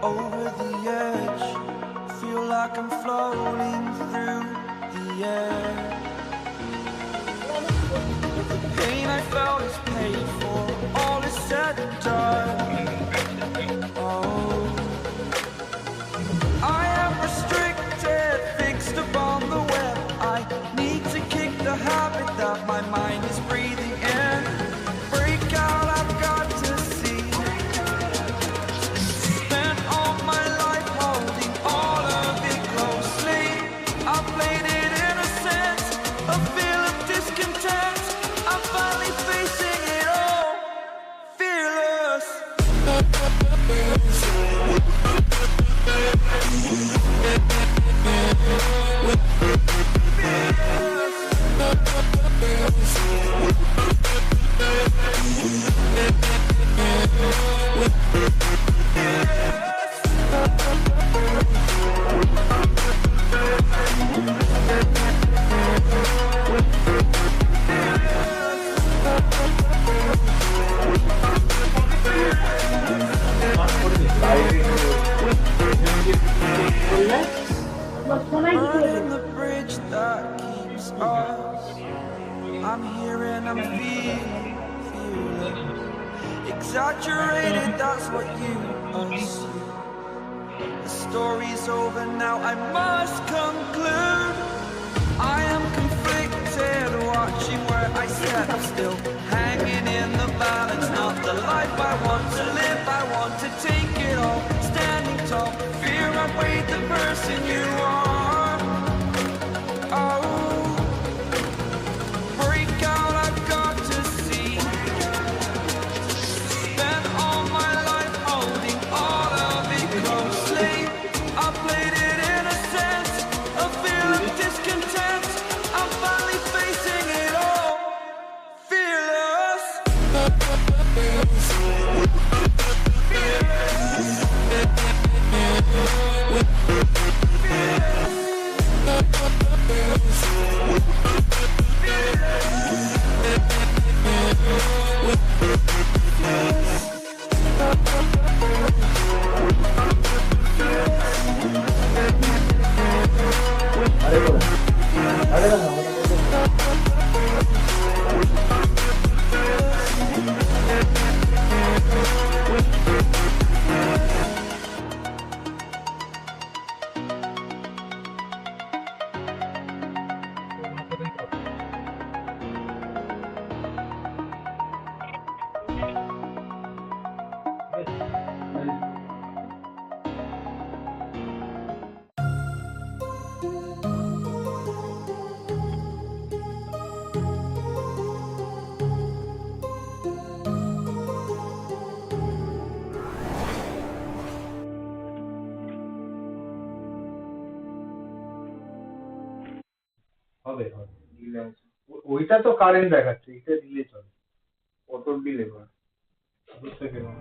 over the edge. Feel like I'm floating through the air. The pain I felt is paid for, all is said and done. Oh, I am restricted, fixed upon the web. I need to kick the habit that my mind is breathing in. Break out, I've got to see. Spent all my life holding all of it closely. I played it in a sense, a feel of discontent. I'm finally facing it all, fearless. Burning the bridge that keeps us. I'm here and I'm feeling exaggerated, that's what you assume. The story's over now, I must conclude. I am conflicted, watching where I step still, hanging in the balance. Not the life I want to live, I want to take it all. Standing tall, fear I weighed the person you are. Oh, break out, I've got to see. Spent all my life holding all of it closely. I played it in a sense, a feel of discontent. I'm finally facing it all, fearless. হবে হবে দিলে ওইটা তো current দেখাচ্ছে, এটা দিলে চলে। কত দিলে এবার বুঝতে গেলাম।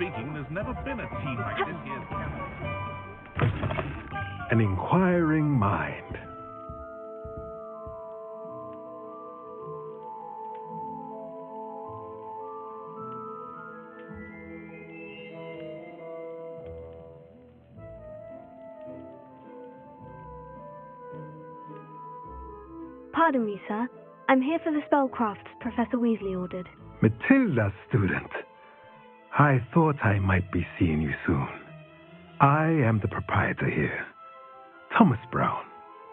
speaking, there's never been a team like this here. An inquiring mind. Pardon me, sir. I'm here for the spellcrafts Professor Weasley ordered. Matilda's student. I thought I might be seeing you soon. I am the proprietor here, Thomas Brown.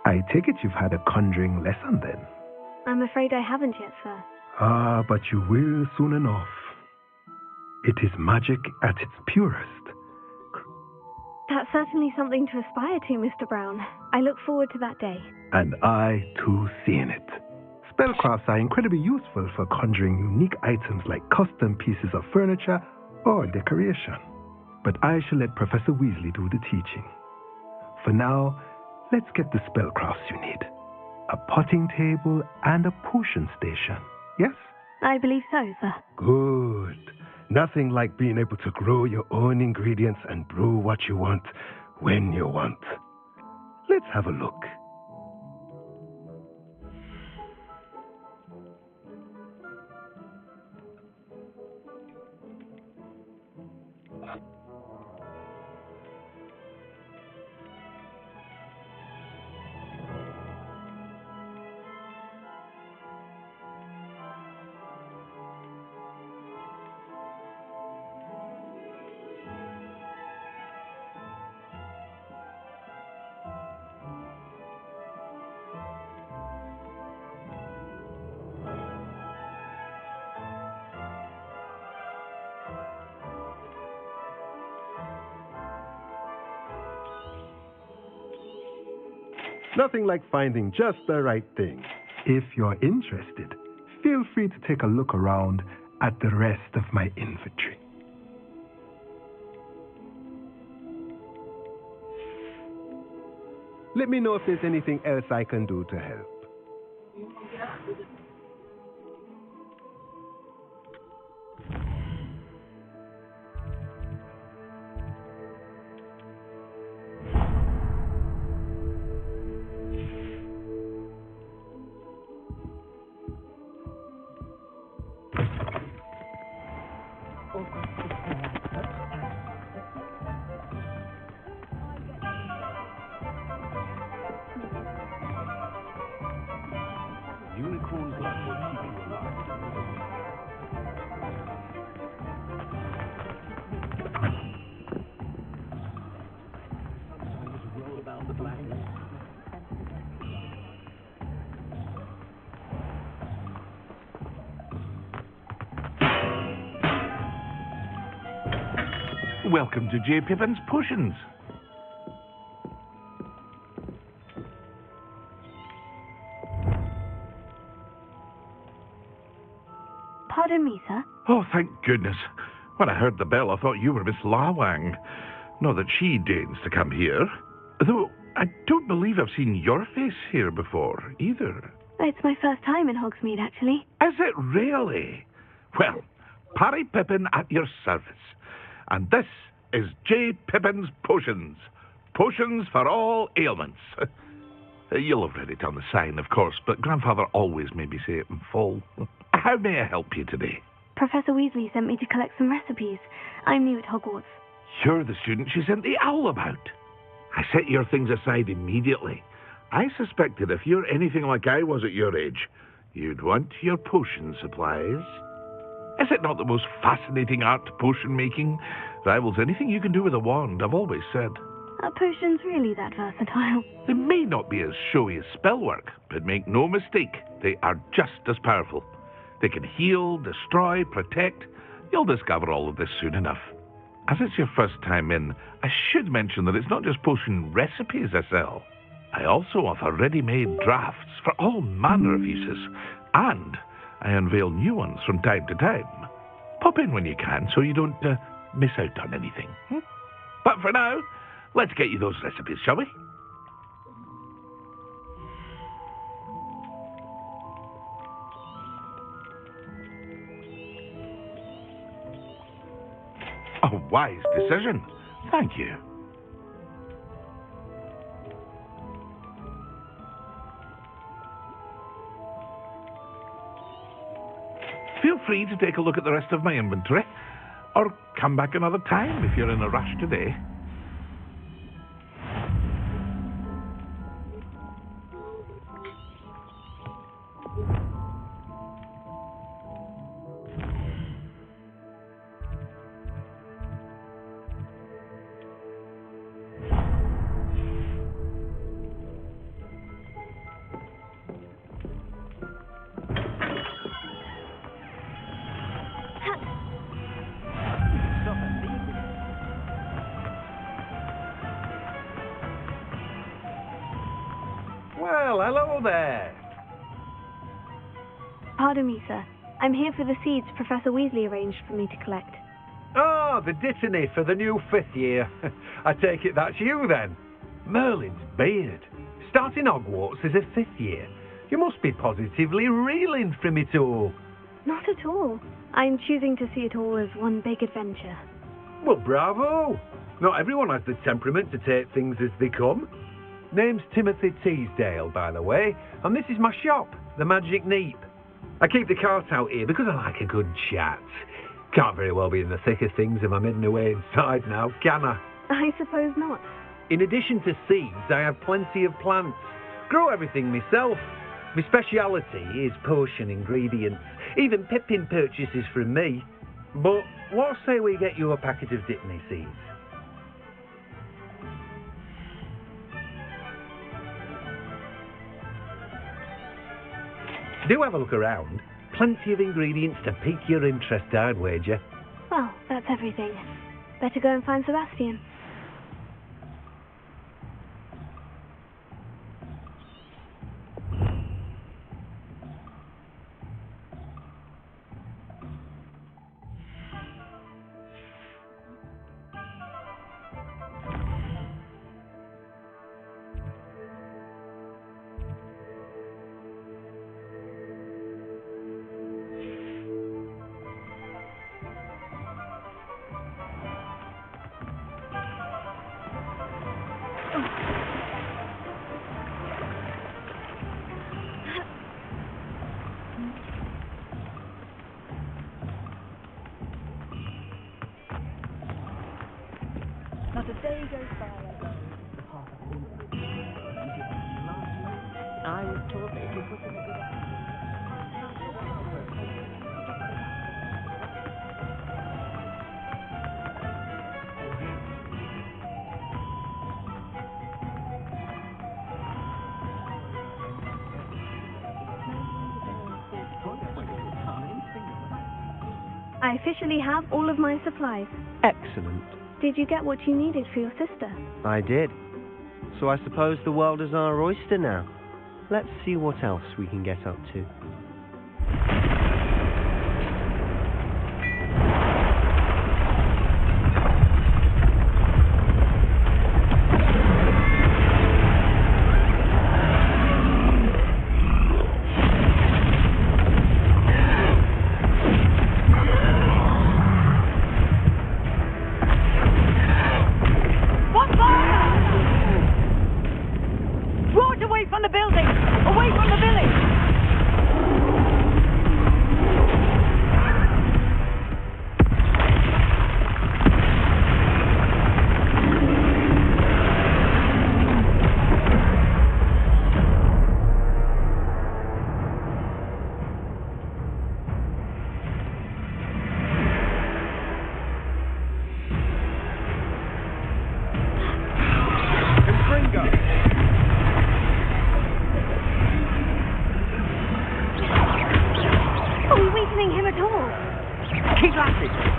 I take it you've had a conjuring lesson then? I'm afraid I haven't yet, sir. Ah, but you will soon enough. It is magic at its purest. That's certainly something to aspire to, Mr. Brown. I look forward to that day. And I, too, seeing it. Spellcrafts are incredibly useful for conjuring unique items like custom pieces of furniture or decoration. But I shall let Professor Weasley do the teaching. For now, let's get the spellcrafts you need. A potting table and a potion station, yes? I believe so, sir. Good. Nothing like being able to grow your own ingredients and brew what you want when you want. Let's have a look. Nothing like finding just the right thing. If you're interested, feel free to take a look around at the rest of my inventory. Let me know if there's anything else I can do to help. Unicorn's luck will keep you alive. Roll about the blackness. Welcome to J. Pippin's Potions. Pardon me, sir. Oh, thank goodness. When I heard the bell, I thought you were Miss Lawang. Not that she deigns to come here. Though I don't believe I've seen your face here before, either. It's my first time in Hogsmeade, actually. Is it really? Well, Parry Pippin at your service. And this is J. Pippin's Potions. Potions for all ailments. You'll have read it on the sign, of course, but Grandfather always made me say it in full. How may I help you today? Professor Weasley sent me to collect some recipes. I'm new at Hogwarts. You're the student she sent the owl about. I set your things aside immediately. I suspected if you're anything like I was at your age, you'd want your potion supplies. Is it not the most fascinating art, potion making? Rivals anything you can do with a wand, I've always said. Are potions really that versatile? They may not be as showy as spellwork, but make no mistake, they are just as powerful. They can heal, destroy, protect. You'll discover all of this soon enough. As it's your first time in, I should mention that it's not just potion recipes I sell. I also offer ready-made drafts for all manner of uses, and I unveil new ones from time to time. Pop in when you can so you don't miss out on anything. But for now, let's get you those recipes, shall we? A wise decision. Thank you. Feel free to take a look at the rest of my inventory, or come back another time if you're in a rush today. Well, hello there. Pardon me, sir. I'm here for the seeds Professor Weasley arranged for me to collect. Oh, the dittany for the new 5th year. I take it that's you then. Merlin's beard. Starting Hogwarts as a 5th year. You must be positively reeling from it all. Not at all. I'm choosing to see it all as one big adventure. Well, bravo. Not everyone has the temperament to take things as they come. Name's Timothy Teasdale, by the way, and this is my shop, the Magic Neep. I keep the cart out here because I like a good chat. Can't very well be in the thick of things if I'm hidden away inside now, can I? I suppose not. In addition to seeds, I have plenty of plants. Grow everything myself. My speciality is potion ingredients. Even Pippin purchases from me. But what say we get you a packet of Dittany seeds? Do have a look around. Plenty of ingredients to pique your interest, I'd wager. Well, that's everything. Better go and find Sebastian. Not a day goes by I was told that if you put in a good... I officially have all of my supplies. Excellent. Did you get what you needed for your sister? I did. So I suppose the world is our oyster now. Let's see what else we can get up to.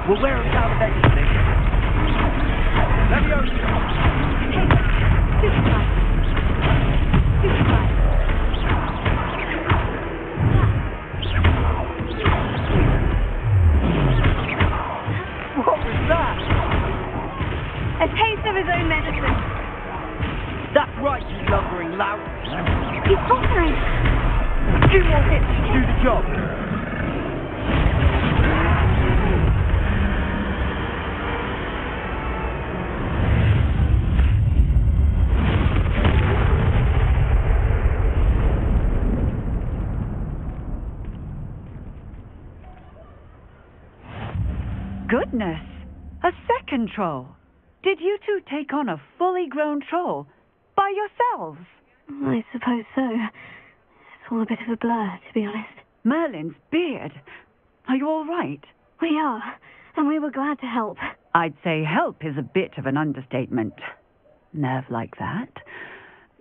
We'll wear them down eventually. Leviosa! Hey, super fast. Super fast. What was that? A taste of his own medicine. That's right, you lumbering lout. He's following. 2 more hits to do the job. Goodness! A second troll! Did you two take on a fully grown troll by yourselves? I suppose so. It's all a bit of a blur, to be honest. Merlin's beard. Are you all right? We are, and we were glad to help. I'd say help is a bit of an understatement. Nerve like that.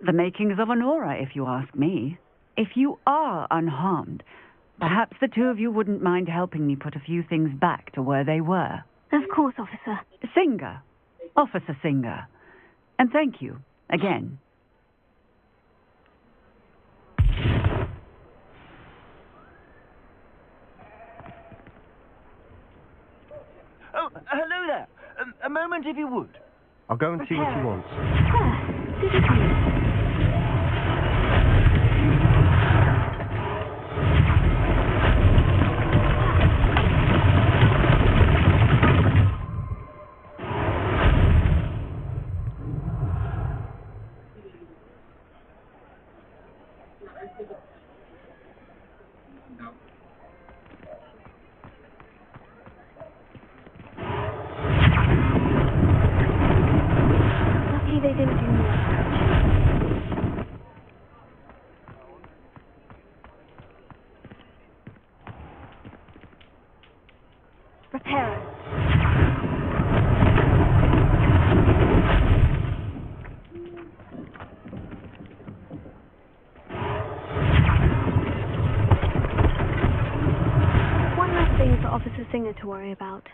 The makings of an aura, if you ask me. If you are unharmed, perhaps the two of you wouldn't mind helping me put a few things back to where they were. Of course, officer. Singer. Officer Singer. And thank you, again. Oh, hello there. A moment, if you would. I'll go and see what he wants. Claire, did you come? Lucky they didn't do more damage. Repair. One last thing for Officer Singer to worry about.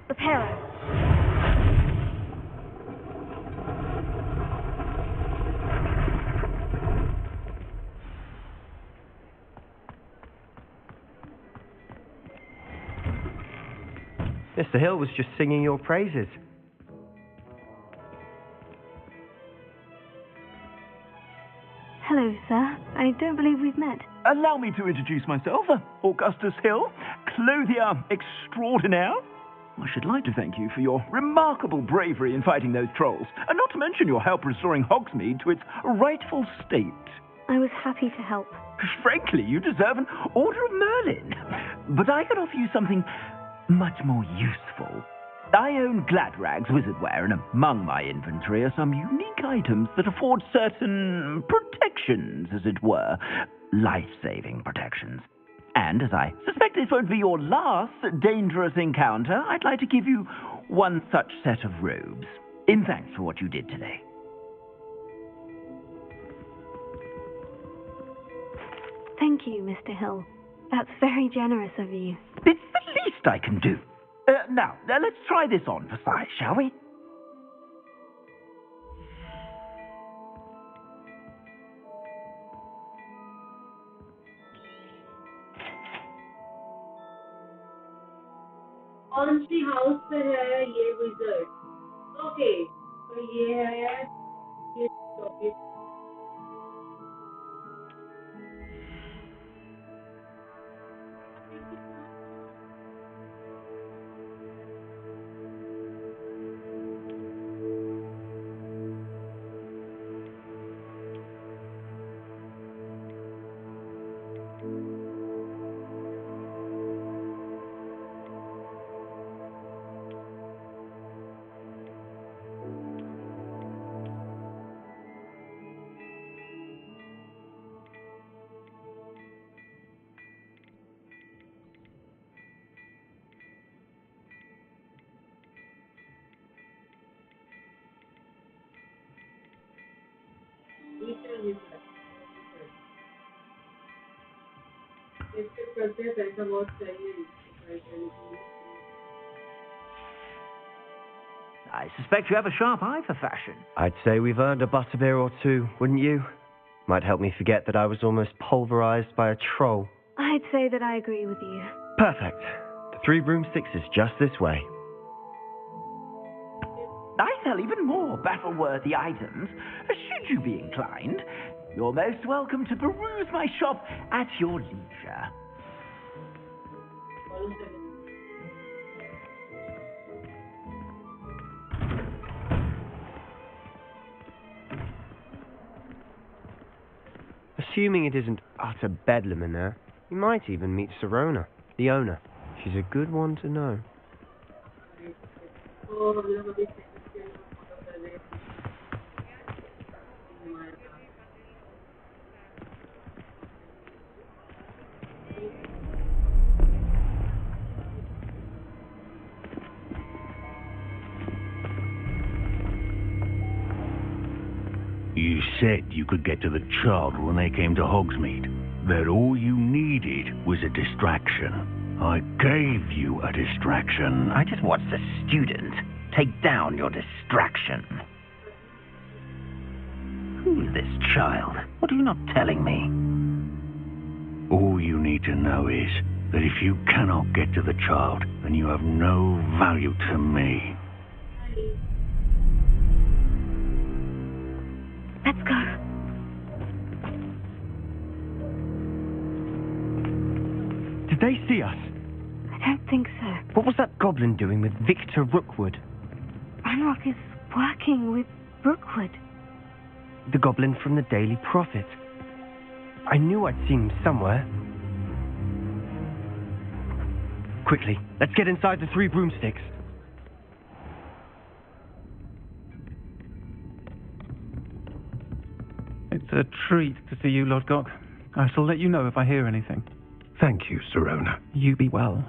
Repair. Mr. Hill was just singing your praises. Hello, sir. I don't believe we've met. Allow me to introduce myself, Augustus Hill, clothier extraordinaire. I should like to thank you for your remarkable bravery in fighting those trolls, and not to mention your help restoring Hogsmeade to its rightful state. I was happy to help. Frankly, you deserve an Order of Merlin. But I could offer you something much more useful. I own Gladrag's wizardware, and among my inventory are some unique items that afford certain protections, as it were. Life-saving protections. And as I suspect this won't be your last dangerous encounter, I'd like to give you one such set of robes, in thanks for what you did today. Thank you, Mr. Hill. That's very generous of you. It's the least I can do. Now, let's try this on for size, shall we? कौन सी house पे है ये wizard? Okay, तो ये है ये topic. I suspect you have a sharp eye for fashion. I'd say we've earned a butterbeer or two, wouldn't you? Might help me forget that I was almost pulverized by a troll. I'd say that I agree with you. Perfect. The 3 broomsticks is just this way. I sell even more battle-worthy items, should you be inclined. You're most welcome to peruse my shop at your leisure. Assuming it isn't utter bedlam in there, you might even meet Sirona, the owner. She's a good one to know. You said you could get to the child when they came to Hogsmeade. That all you needed was a distraction. I gave you a distraction. I just watched a student take down your distraction. Who is this child? What are you not telling me? All you need to know is that if you cannot get to the child, then you have no value to me. Let's go. Did they see us? I don't think so. What was that goblin doing with Victor Rookwood? Ranrock is working with Rookwood. The goblin from the Daily Prophet. I knew I'd seen him somewhere. Quickly, let's get inside the 3 broomsticks. It's a treat to see you, Lodgok. I shall let you know if I hear anything. Thank you, Sirona. You be well.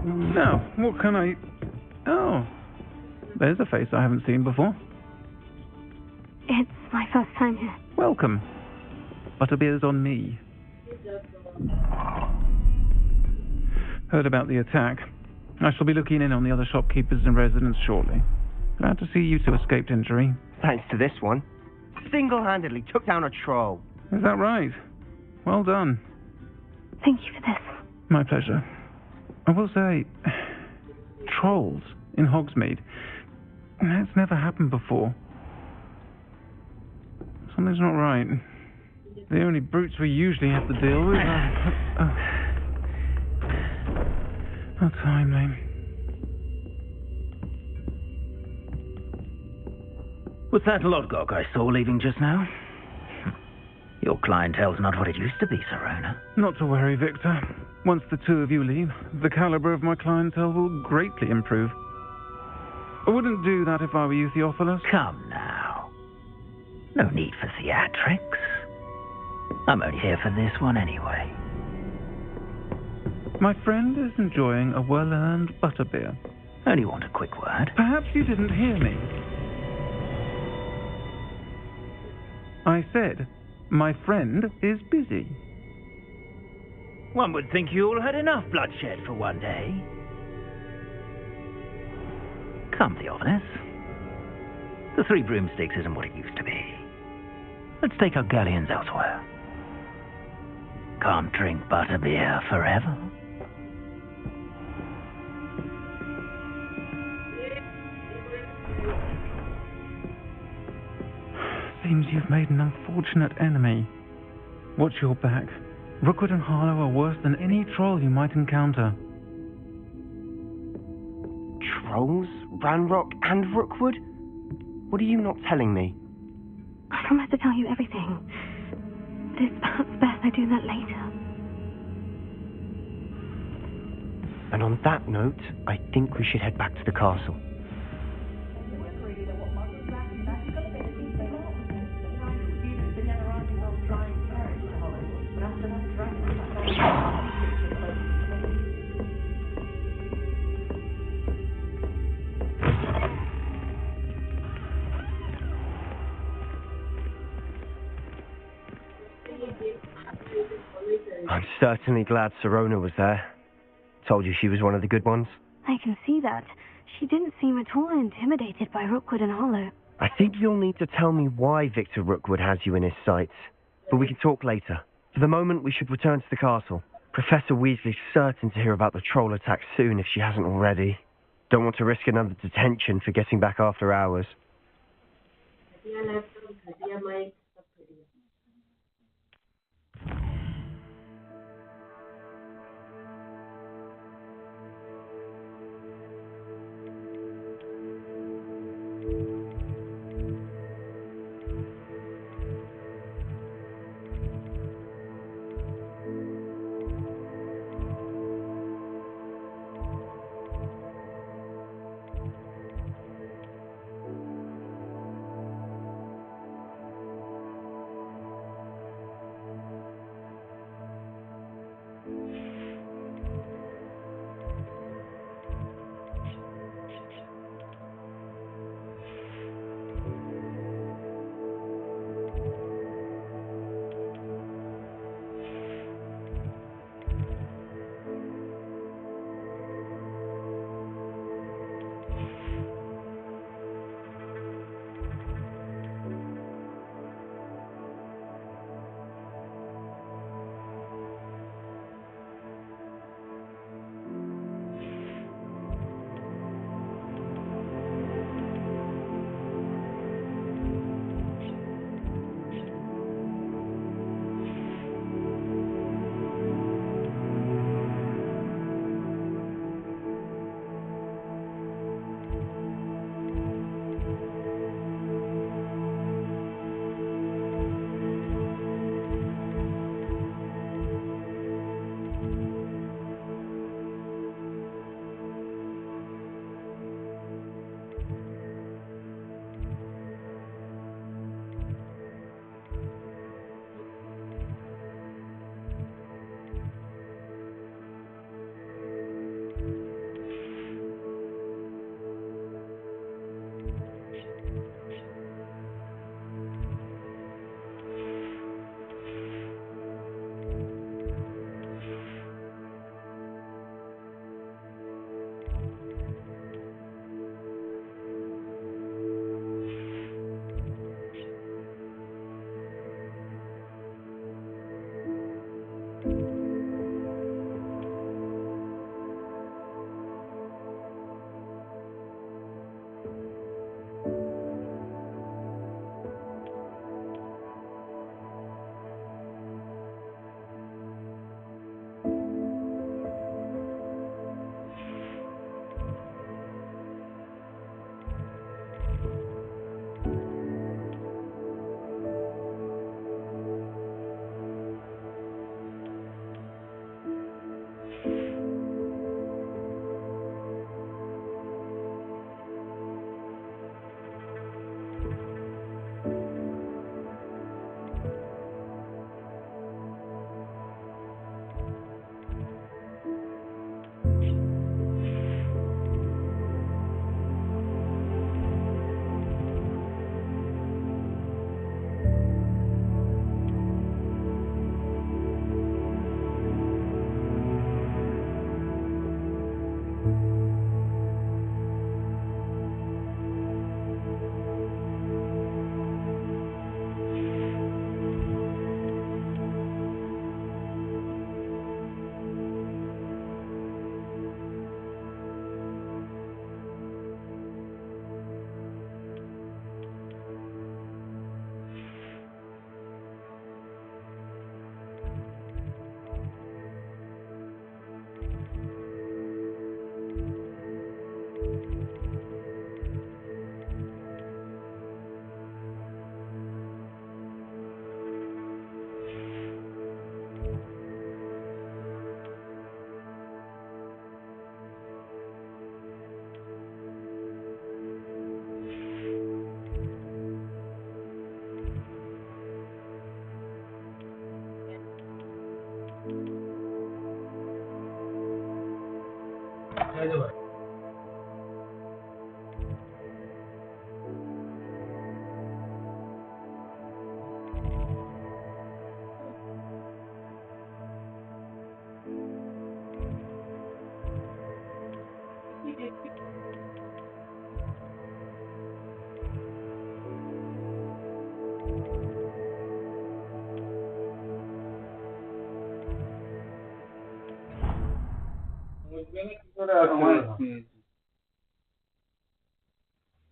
Now, what can I... Oh, there's a face I haven't seen before. It's my first time here. Welcome. Butterbeer's on me. Heard about the attack. I shall be looking in on the other shopkeepers and residents shortly. Glad to see you two escaped injury. Thanks to this one. Single-handedly took down a troll. Is that right? Well done. Thank you for this. My pleasure. I will say, trolls in Hogsmeade. That's never happened before. Something's not right. The only brutes we usually have to deal with are... How timely. Was that Lodgok I saw leaving just now? Your clientele's not what it used to be, Sirona. Not to worry, Victor. Once the two of you leave, the caliber of my clientele will greatly improve. I wouldn't do that if I were you, Theophilus. Come now. No need for theatrics. I'm only here for this one anyway. My friend is enjoying a well-earned butterbeer. Only want a quick word. Perhaps you didn't hear me. I said, my friend is busy. One would think you all had enough bloodshed for one day. Come, Theophilus. The 3 broomsticks isn't what it used to be. Let's take our galleons elsewhere. Can't drink butterbeer forever. Seems you've made an unfortunate enemy. Watch your back. Rookwood and Harlow are worse than any troll you might encounter. Trolls? Ranrock and Rookwood? What are you not telling me? I promise to tell you everything. But it's perhaps best I do that later. And on that note, I think we should head back to the castle. I'm certainly glad Sirona was there. Told you she was one of the good ones. I can see that. She didn't seem at all intimidated by Rookwood and Harlow. I think you'll need to tell me why Victor Rookwood has you in his sights. But we can talk later. For the moment, we should return to the castle. Professor Weasley's certain to hear about the troll attack soon if she hasn't already. Don't want to risk another detention for getting back after hours.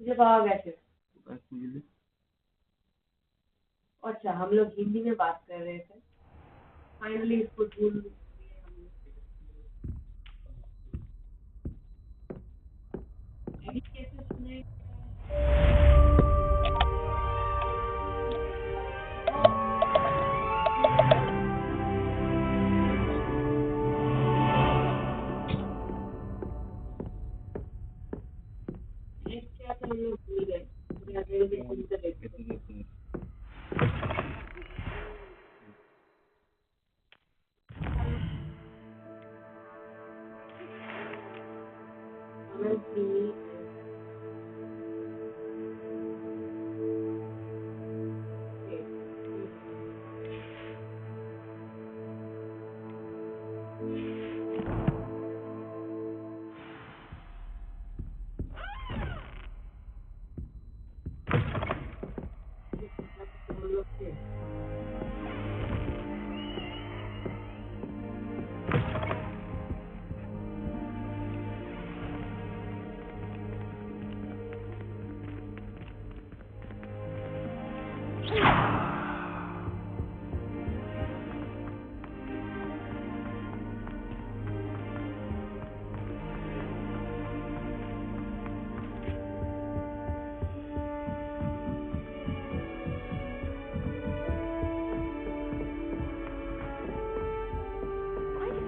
मुझे पावा गया थे। अच्छा हम लोग हिंदी में बात कर रहे थे फाइनली इसको ढूंढ लिए हमने कैसे सुने क्या तो हम लोग भूल गए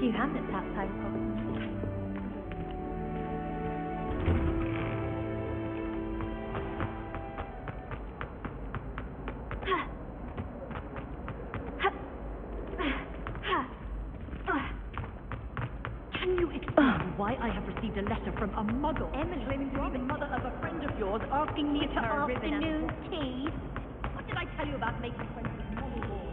You have it that time, Can you explain why I have received a letter from a muggle claiming to be the mother of a friend of yours, asking me to afternoon tea? What did I tell you about making friends with Motherboard?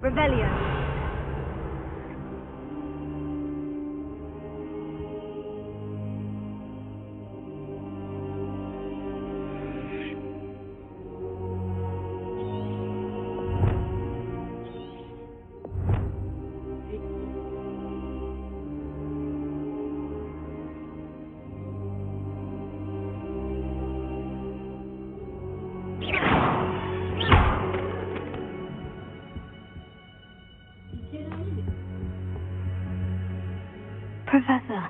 Rebellion. Professor,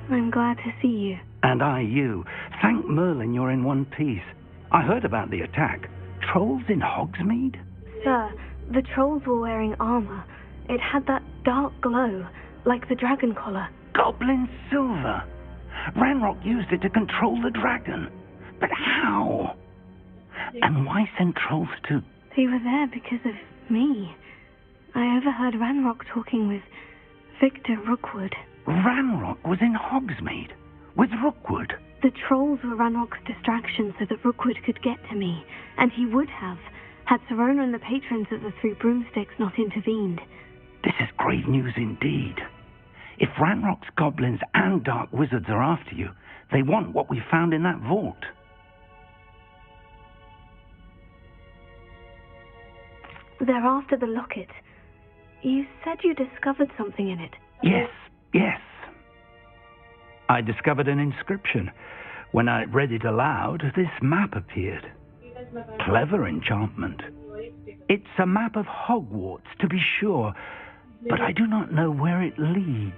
I'm glad to see you. And I you. Thank Merlin you're in one piece. I heard about the attack. Trolls in Hogsmeade? Sir, the trolls were wearing armor. It had that dark glow, like the dragon collar. Goblin silver. Ranrock used it to control the dragon. But how? And why send trolls to... They were there because of me. I overheard Ranrock talking with Victor Rookwood. Ranrock was in Hogsmeade with Rookwood. The trolls were Ranrock's distraction so that Rookwood could get to me, and he would have, had Serona and the patrons of the Three Broomsticks not intervened. This is grave news indeed. If Ranrock's goblins and dark wizards are after you, they want what we found in that vault. They're after the locket. You said you discovered something in it. Yes. I discovered an inscription. When I read it aloud, this map appeared. Clever enchantment. It's a map of Hogwarts, to be sure, but I do not know where it leads.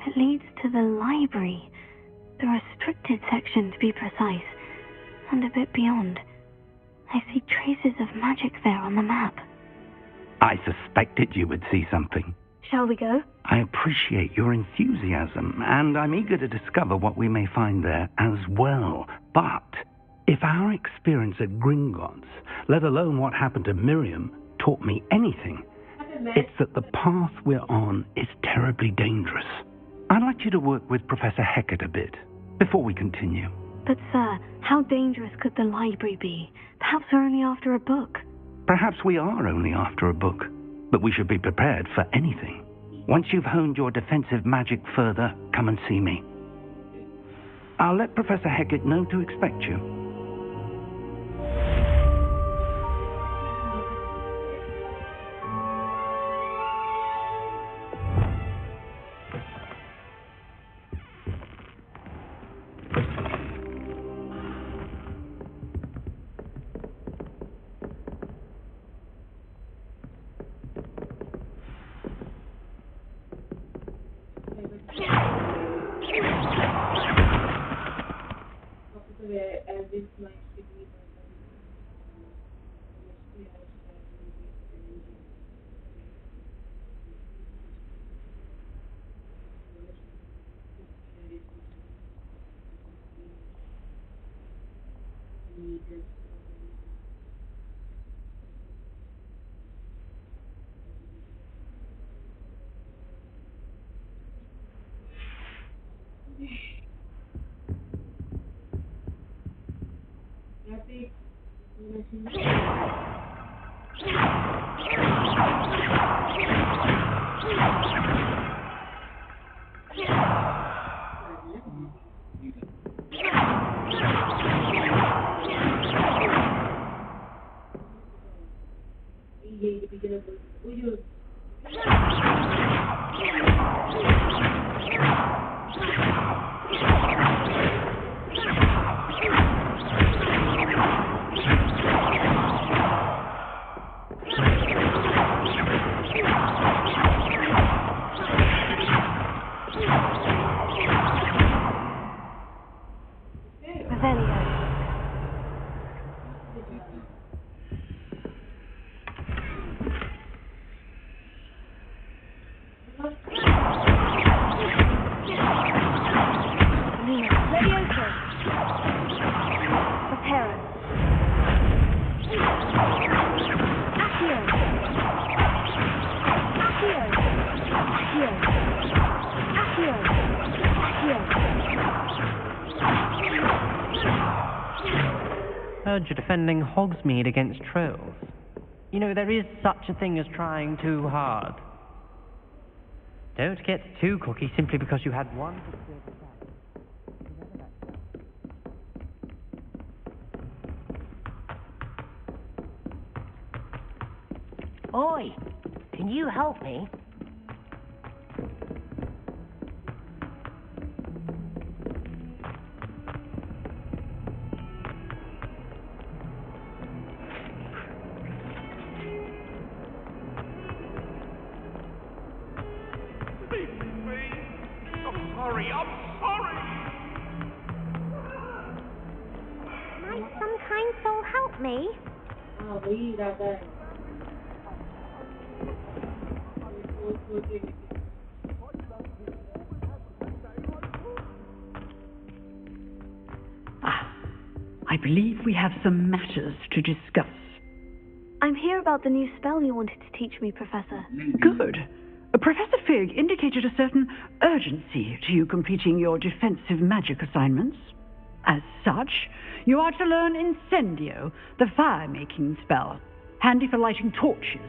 It leads to the library. The restricted section, to be precise. And a bit beyond. I see traces of magic there on the map. I suspected you would see something. Shall we go? I appreciate your enthusiasm, and I'm eager to discover what we may find there as well. But if our experience at Gringotts, let alone what happened to Miriam, taught me anything, it's that the path we're on is terribly dangerous. I'd like you to work with Professor Hecat a bit, before we continue. But, sir, how dangerous could the library be? Perhaps we're only after a book. Perhaps we are only after a book, but we should be prepared for anything. Once you've honed your defensive magic further, come and see me. I'll let Professor Hecat know to expect you. Heard you're defending Hogsmeade against trolls. You know, there is such a thing as trying too hard. Don't get too cocky simply because you had one. Oi, can you help me? Me? हाँ वही इरादा है I believe we have some matters to discuss. I'm here about the new spell you wanted to teach me, Professor. Good. Professor Fig indicated a certain urgency to you completing your defensive magic assignments. As such, you are to learn Incendio, the fire-making spell, handy for lighting torches,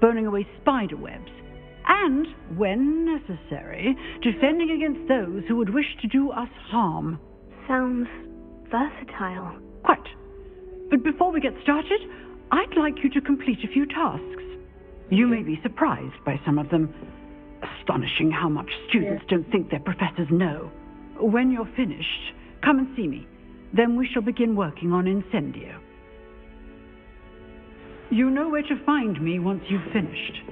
burning away spider webs, and, when necessary, defending against those who would wish to do us harm. Sounds versatile. Quite. But before we get started, I'd like you to complete a few tasks. You may be surprised by some of them. Astonishing how much students don't think their professors know. When you're finished, come and see me. Then we shall begin working on Incendio. You know where to find me once you've finished.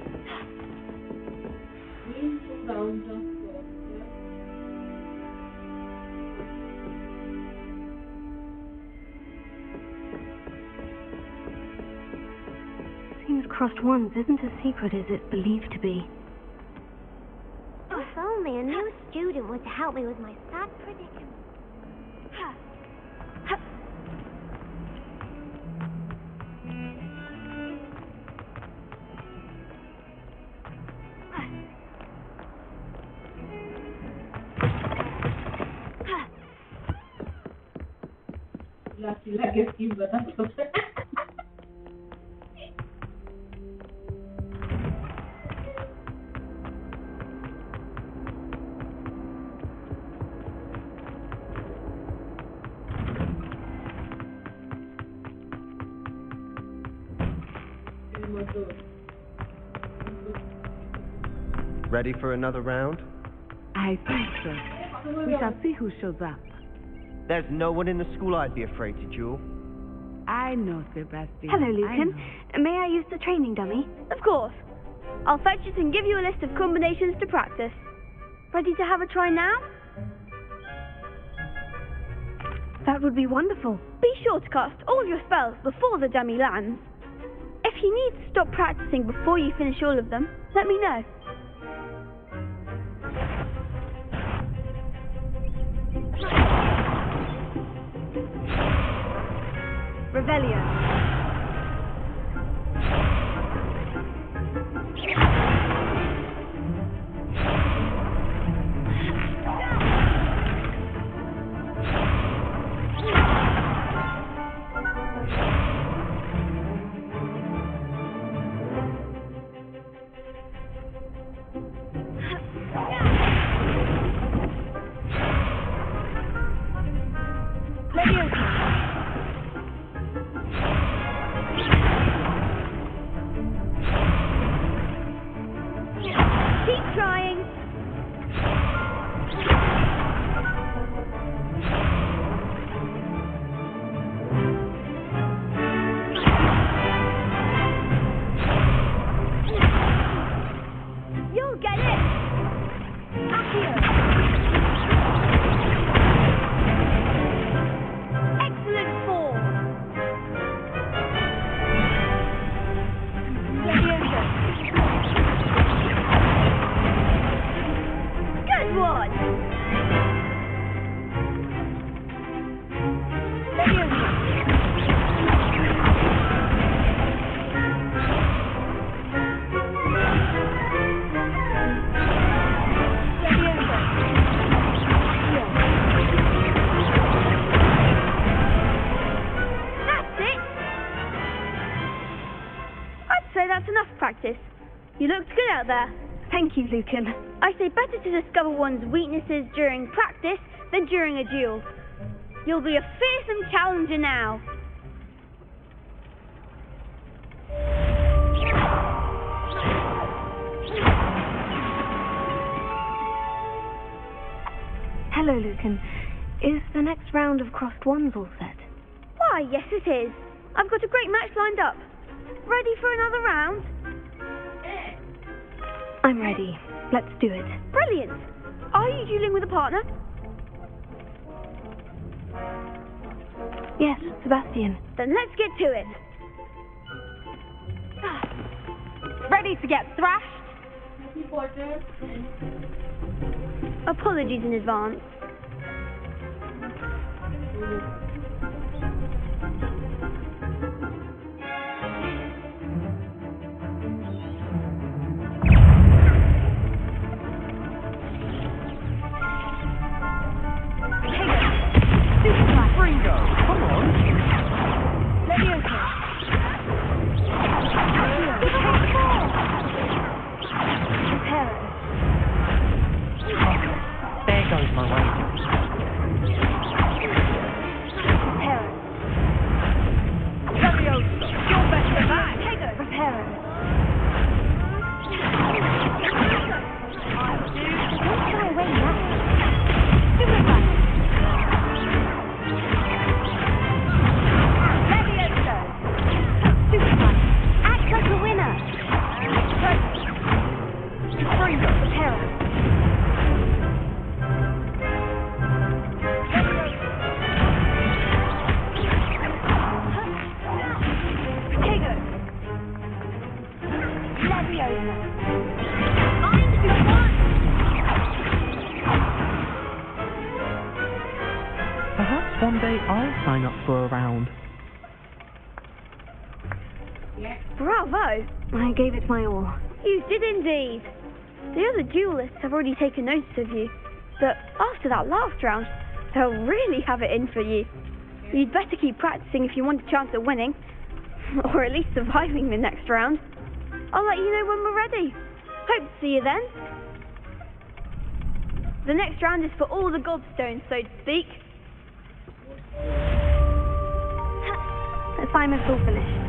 Seems crossed ones isn't as secret as it's believed to be. If only a new student was to help me with my sad predicament. Legacy बता दो Ready for another round? I think so. We shall see who shows up. There's no one in the school I'd be afraid to duel. I know, Sebastian. Hello, Lucan. May I use the training dummy? Of course. I'll fetch it and give you a list of combinations to practice. Ready to have a try now? That would be wonderful. Be sure to cast all your spells before the dummy lands. If you need to stop practicing before you finish all of them, let me know. Revelio. You looked good out there. Thank you, Lucan. I say better to discover one's weaknesses during practice than during a duel. You'll be a fearsome challenger now. Hello, Lucan. Is the next round of crossed ones all set? Why, yes it is. I've got a great match lined up. Ready for another round? I'm ready. Let's do it. Brilliant. Are you dueling with a partner? Yes, Sebastian. Then let's get to it. Ready to get thrashed? Sofi Potter. Apologies in advance. sign up for a round. Bravo! I gave it my all. You did indeed. The other duelists have already taken notice of you, but after that last round, they'll really have it in for you. You'd better keep practicing if you want a chance at winning, or at least surviving the next round. I'll let you know when we're ready. Hope to see you then. The next round is for all the gobstones, so to speak. Assignment's all finished.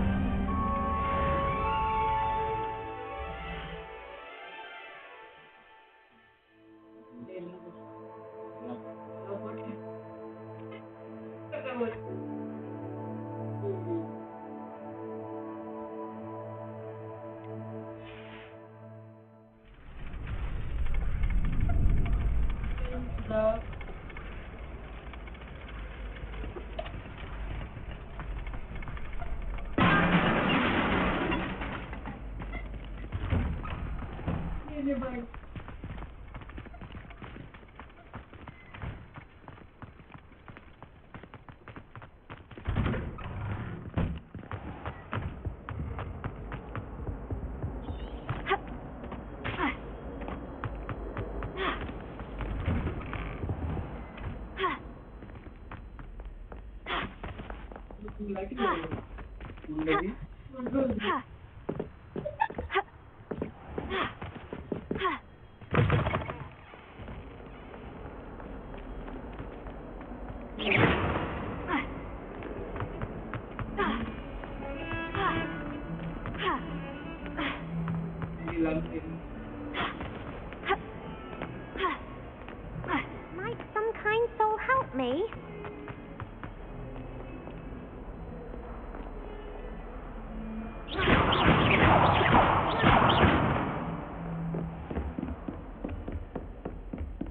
Might some kind soul help me?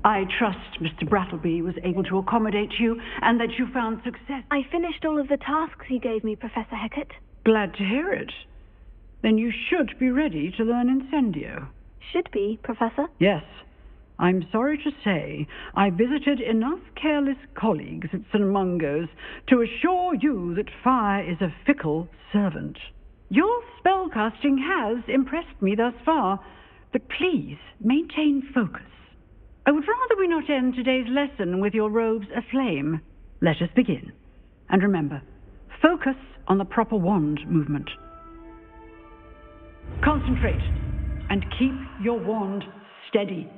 I trust Mr. Brattleby was able to accommodate you and that you found success. I finished all of the tasks you gave me, Professor Hecat. Glad to hear it. Then you should be ready to learn Incendio. Should be, Professor. Yes. I'm sorry to say I visited enough careless colleagues at St. Mungo's to assure you that fire is a fickle servant. Your spellcasting has impressed me thus far, but please maintain focus. I would rather we not end today's lesson with your robes aflame. Let us begin. And remember, focus on the proper wand movement. Concentrate and keep your wand steady.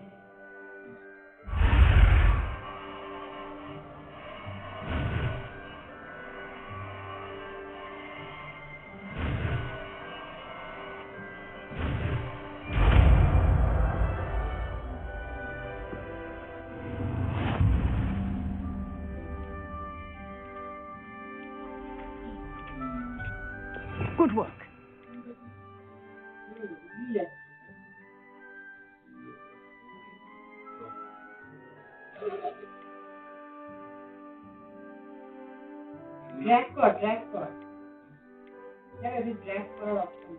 Good work. Drag cord. There is a drag cord option.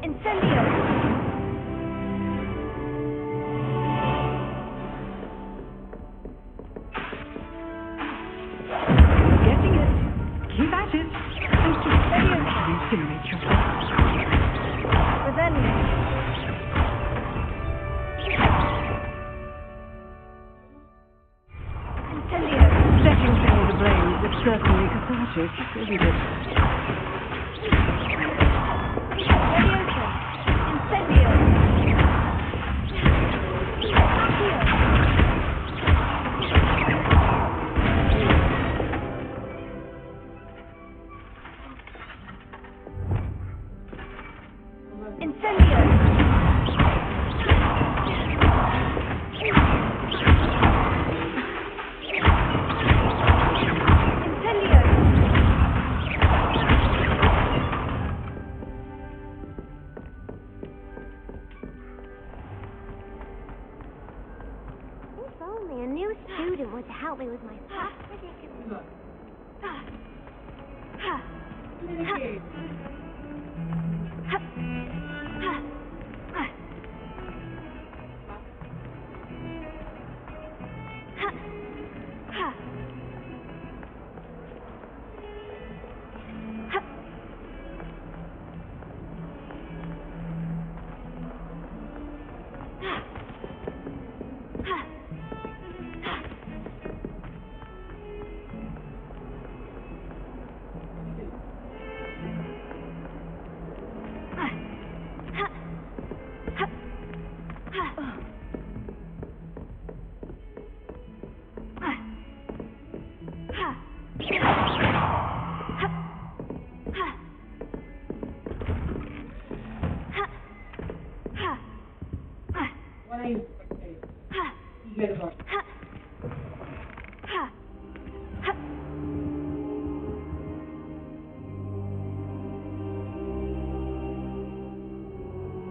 Incendio! Getting it. Keep at it. And incinerate yourself. Revelio. Incendio. Setting things ablaze is certainly cathartic, isn't it? me with my stat predicament.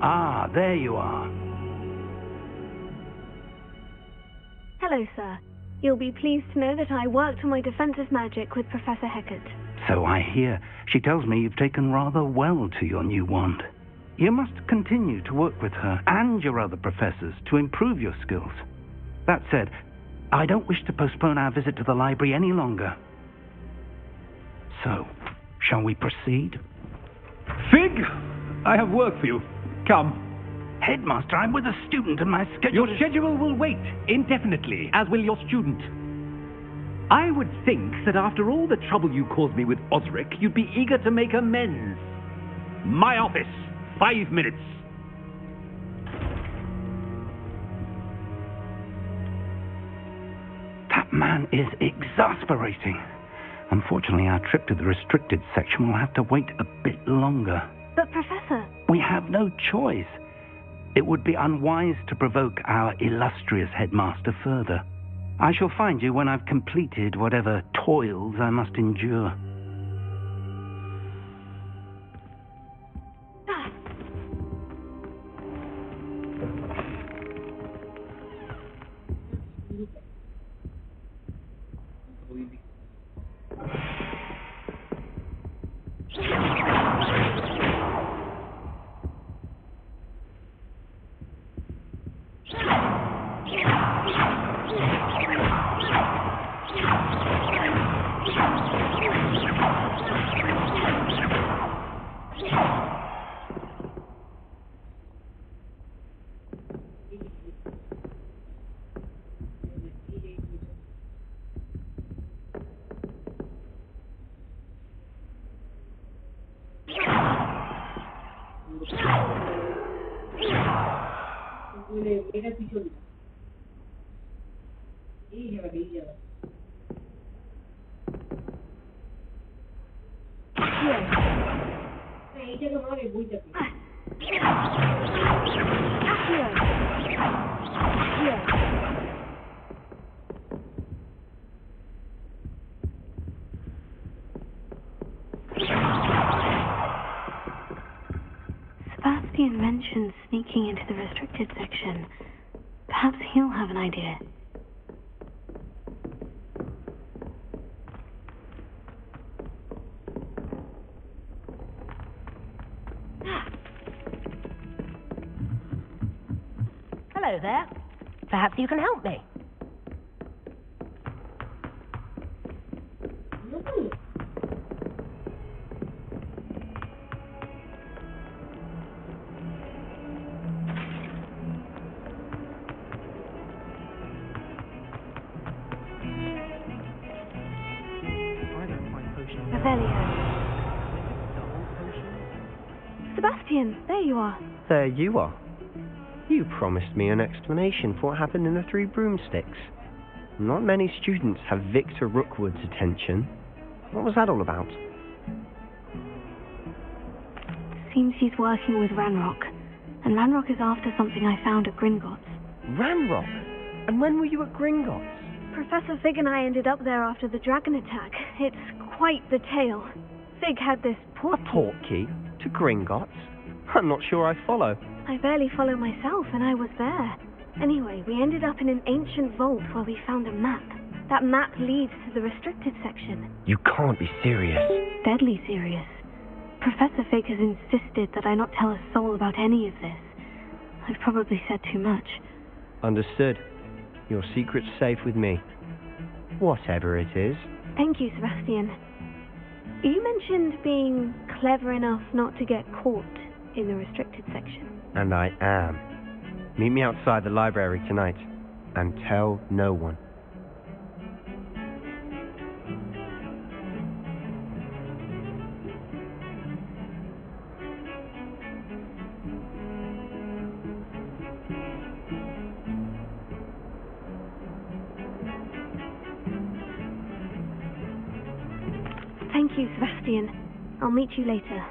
Ah, there you are. Hello, sir. You'll be pleased to know that I worked on my defensive magic with Professor Heckert. So I hear. She tells me you've taken rather well to your new wand. You must continue to work with her and your other professors to improve your skills. That said, I don't wish to postpone our visit to the library any longer. So, shall we proceed? Fig! I have work for you. Come. Headmaster, I'm with a student and my schedule... Your schedule will wait indefinitely, as will your student. I would think that after all the trouble you caused me with Osric, you'd be eager to make amends. My office. 5 minutes. That man is exasperating. Unfortunately, our trip to the restricted section will have to wait a bit longer. But, Professor... We have no choice. It would be unwise to provoke our illustrious headmaster further. I shall find you when I've completed whatever toils I must endure. Sebastian mentioned sneaking into the restricted section. Perhaps he'll have an idea. Hello there. Perhaps you can help me. Sebastian, there you are. There you are. You promised me an explanation for what happened in the Three Broomsticks. Not many students have Victor Rookwood's attention. What was that all about? Seems he's working with Ranrock, and Ranrock is after something I found at Gringotts. Ranrock? And when were you at Gringotts? Professor Fig and I ended up there after the dragon attack. It's quite the tale. Fig had this portkey. A portkey? To Gringotts? I'm not sure I follow. I barely follow myself, and I was there. Anyway, we ended up in an ancient vault where we found a map. That map leads to the restricted section. You can't be serious. Deadly serious. Professor Fake has insisted that I not tell a soul about any of this. I've probably said too much. Understood. Your secret's safe with me. Whatever it is. Thank you, Sebastian. You mentioned being clever enough not to get caught in the restricted section. And I am. Meet me outside the library tonight. And tell no one. Thank you, Sebastian. I'll meet you later.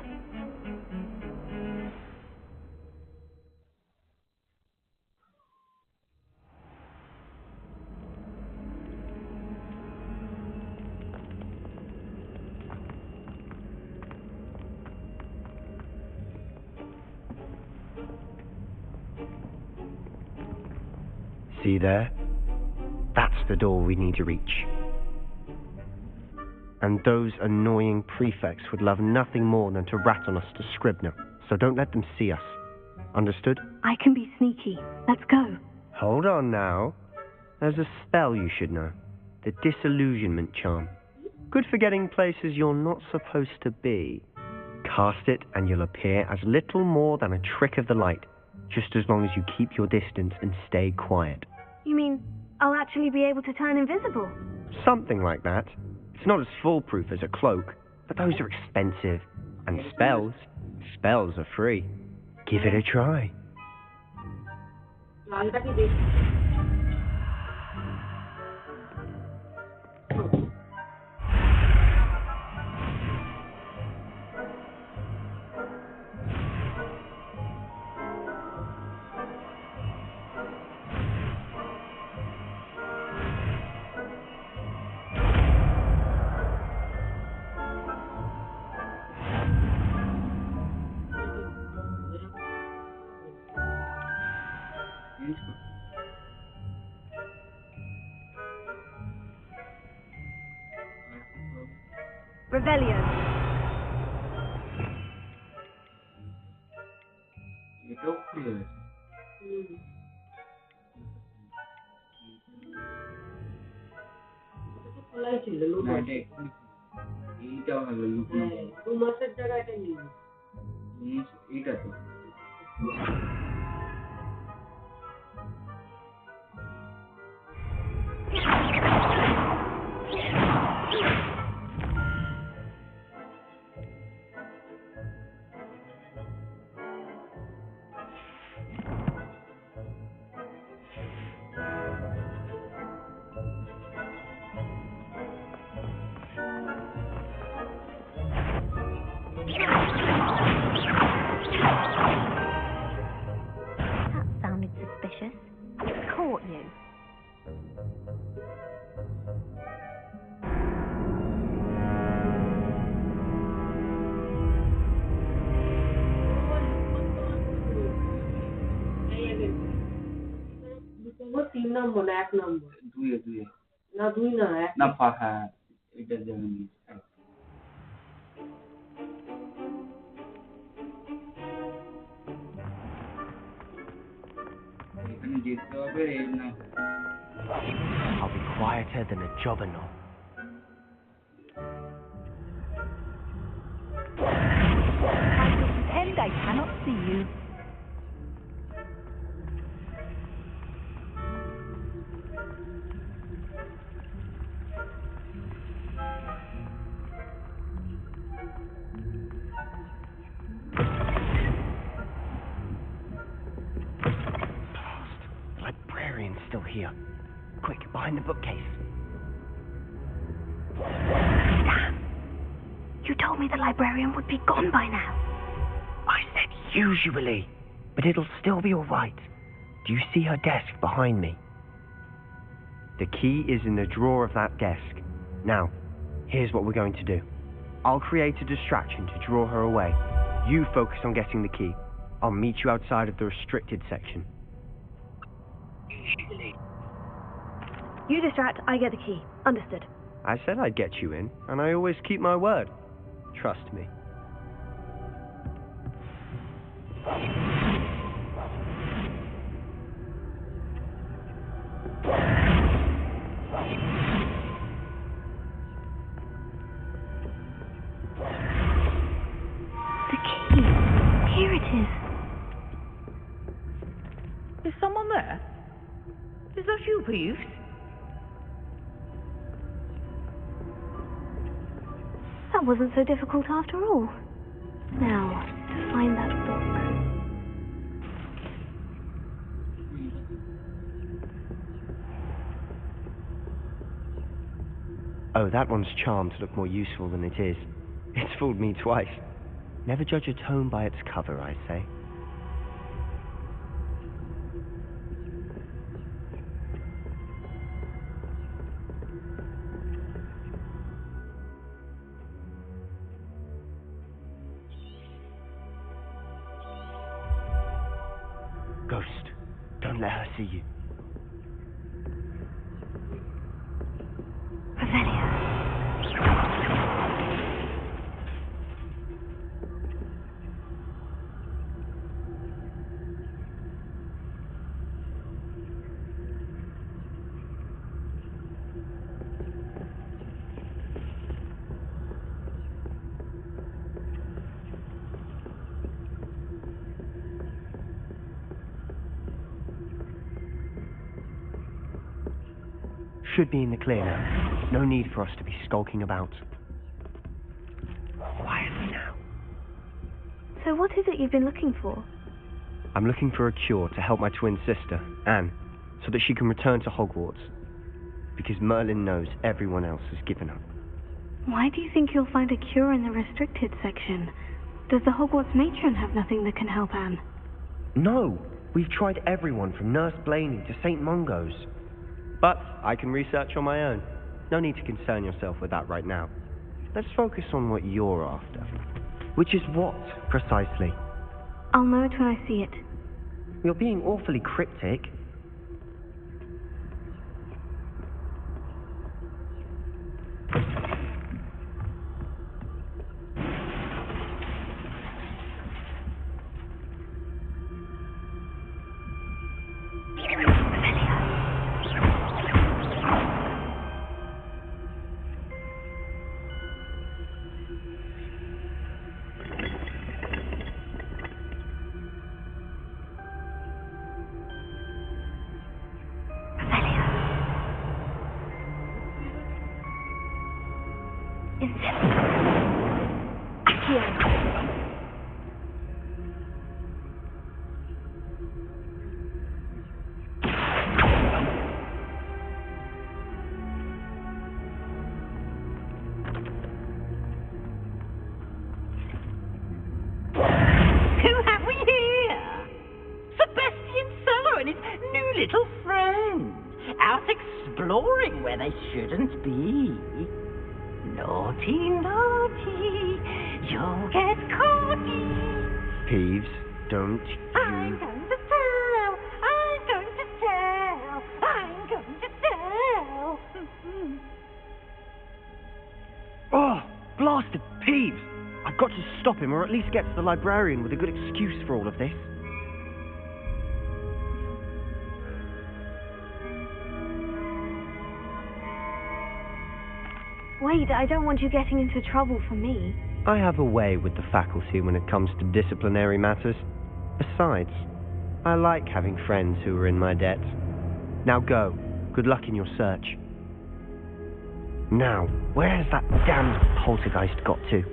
See there? That's the door we need to reach. And those annoying prefects would love nothing more than to rat on us to Scribner, so don't let them see us. Understood? I can be sneaky. Let's go. Hold on now. There's a spell you should know. The Disillusionment Charm. Good for getting places you're not supposed to be. Cast it and you'll appear as little more than a trick of the light, just as long as you keep your distance and stay quiet. You mean I'll actually be able to turn invisible? Something like that. It's not as foolproof as a cloak, but those are expensive. And spells are free. Give it a try. Rebellion. এটাও খুলে গেছে খোলাই ছিল না এটা এইটা হলো দু মাসের জায়গাটা নিয়ে এইটা তো তিন নম্বর না এক নম্বর দুয়ে না দুই না এক না হ্যাঁ এটা যেমন এখানে যেতে হবে এর না I'll be quieter than a jobberknoll. I pretend I cannot see you. Still here. Quick, behind the bookcase. Damn! You told me the librarian would be gone by now. I said usually, but it'll still be alright. Do you see her desk behind me? The key is in the drawer of that desk. Now, here's what we're going to do. I'll create a distraction to draw her away. You focus on getting the key. I'll meet you outside of the restricted section. You distract, I get the key. Understood. I said I'd get you in, and I always keep my word. Trust me. The key. Here it is. Is someone there? Is that you, Peeves? That wasn't so difficult after all. Now, to find that book. Oh, that one's charmed to look more useful than it is. It's fooled me twice. Never judge a tome by its cover, I say. Ghost, don't let her see you. Should be in the clear now. No need for us to be skulking about. Quietly now. So what is it you've been looking for? I'm looking for a cure to help my twin sister, Anne, so that she can return to Hogwarts. Because Merlin knows everyone else has given up. Why do you think you'll find a cure in the restricted section? Does the Hogwarts matron have nothing that can help Anne? No! We've tried everyone from Nurse Blaney to St. Mungo's. But I can research on my own. No need to concern yourself with that right now. Let's focus on what you're after. Which is what, precisely? I'll know it when I see it. You're being awfully cryptic. Exploring where they shouldn't be. Naughty, naughty, you'll get caughty. Peeves, don't you... I'm going to tell, I'm going to tell, I'm going to tell. Oh, blasted Peeves! I've got to stop him, or at least get to the librarian with a good excuse for all of this. Wait, I don't want you getting into trouble for me. I have a way with the faculty when it comes to disciplinary matters. Besides, I like having friends who are in my debt. Now go. Good luck in your search. Now, where has that damned poltergeist got to?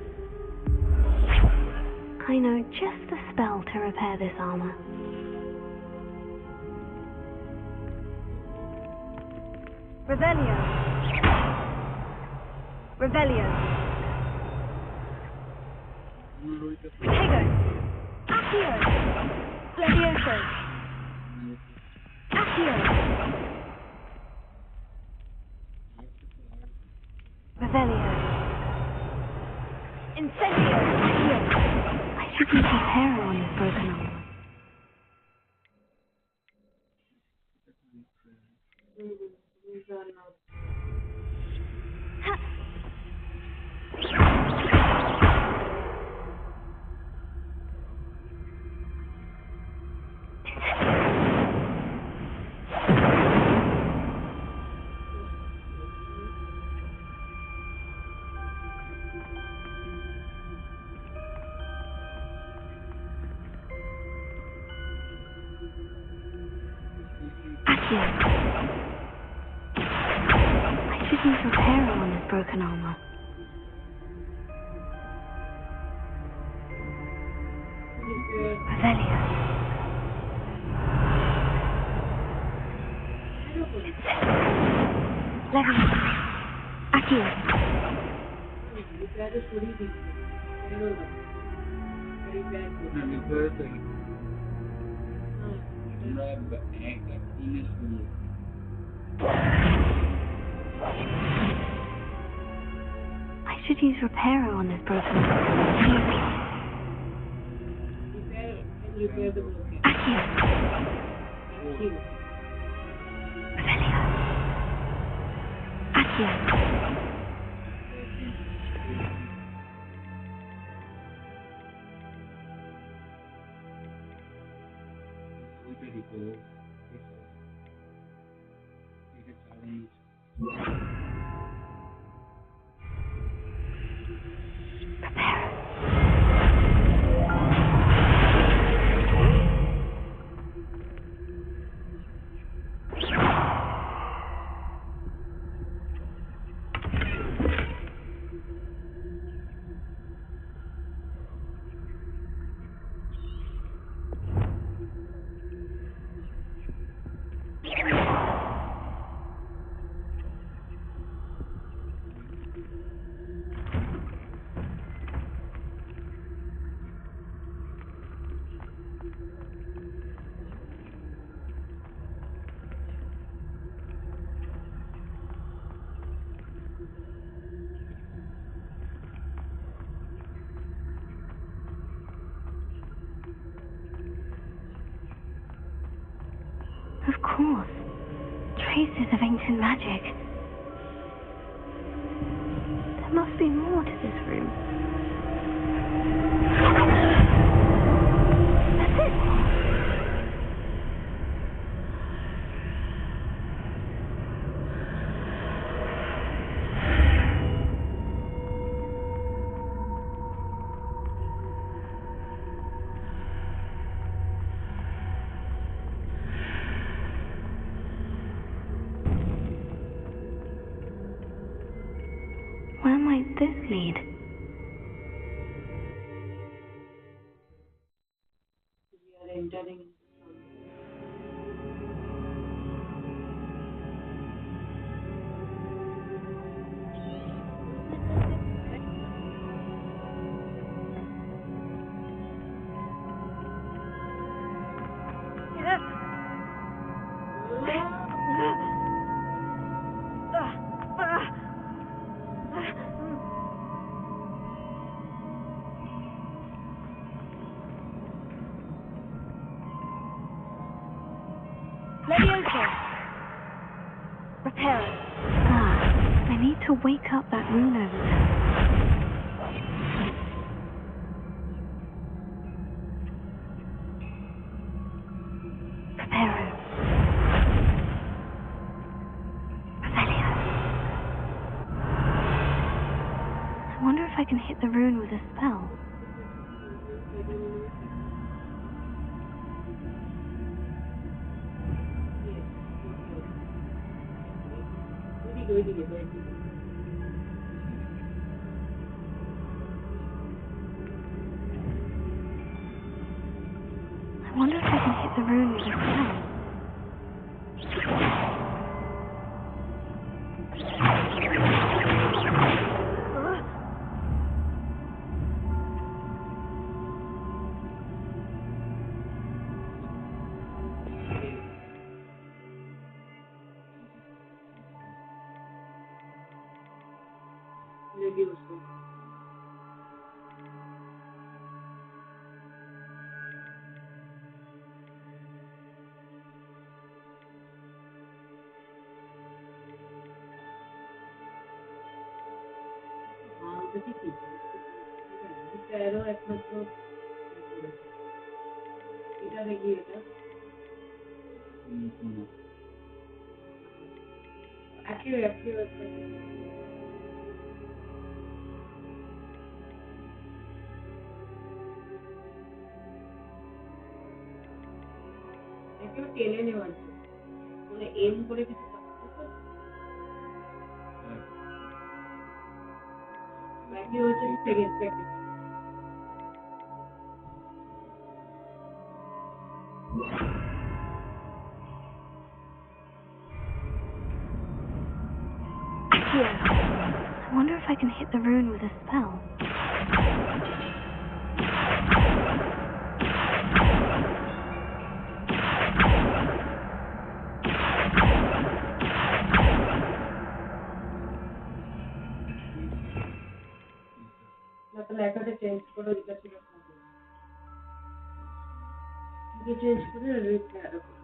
I know just the spell to repair this armor. Revelio. Revelio. Pegasus. Accio. Levioso. Accio. Revelio. Incendio. Accio. I shouldn't repair her on this broken armor. I should use repair on this broken armor. Revelio. Levio. Accio. I should use repairer on this broken Accio. Revelio. Accio. Of course. Traces of ancient magic. There must be more to this room. That's it. Where might this lead? Repair it. I need to wake up that rune over there. Repair it. Revelio. I wonder if I can hit the rune with a spell. I wonder if I can hit the rune with a spell. তেরো একমাত্র এটা দেখি এটা একই টেনে নেওয়ার জন্য মানে এম করে কিছু বাকি হচ্ছে second package Here. I wonder if I can hit the rune with a spell. লেখাটা চেঞ্জ করে এটা ছিল চেঞ্জ করে রিপ্লাই করো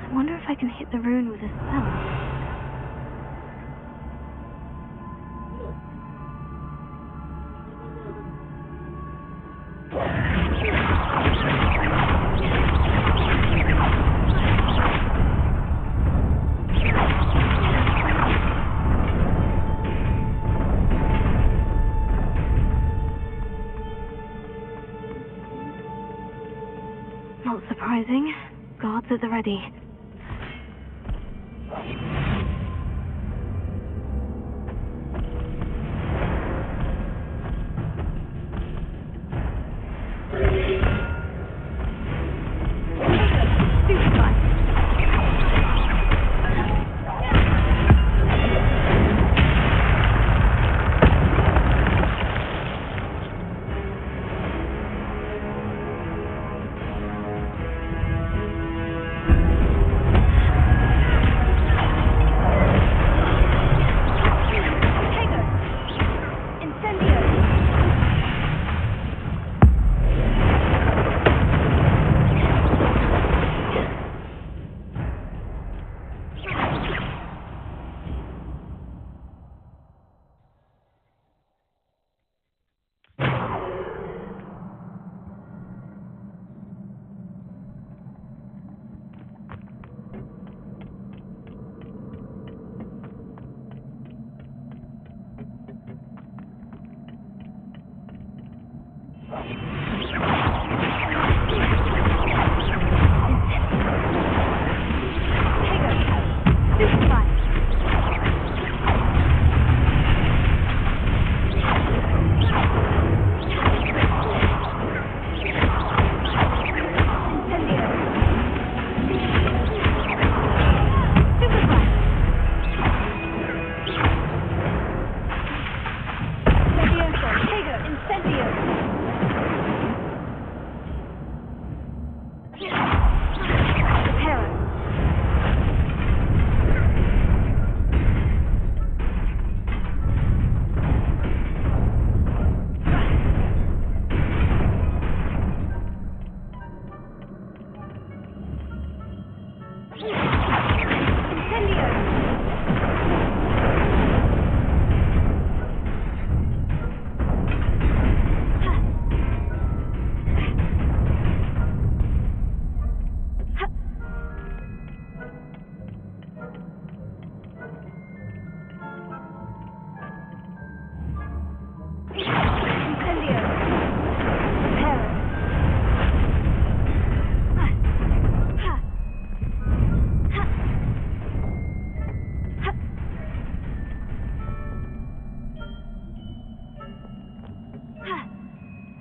I wonder if I can hit the rune with a spell. Not surprising. Guards at the ready.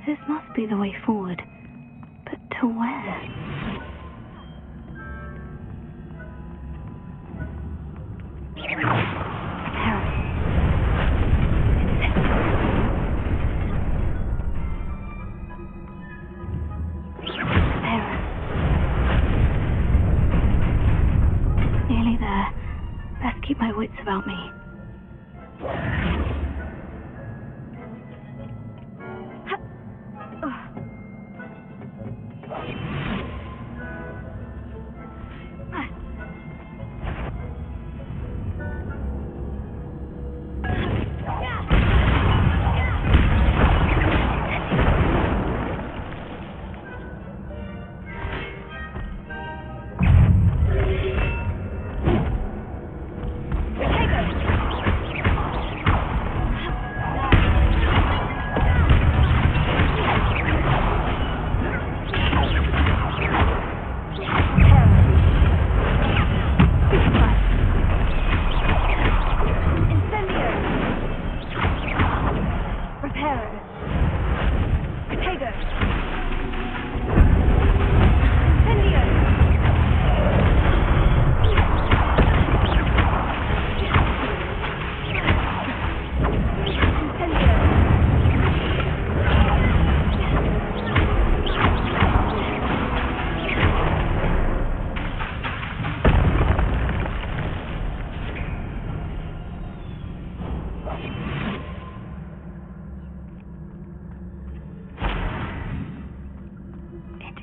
This must be the way forward. But to where? Hey there. Best keep my wits about me.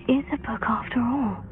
Is a book after all.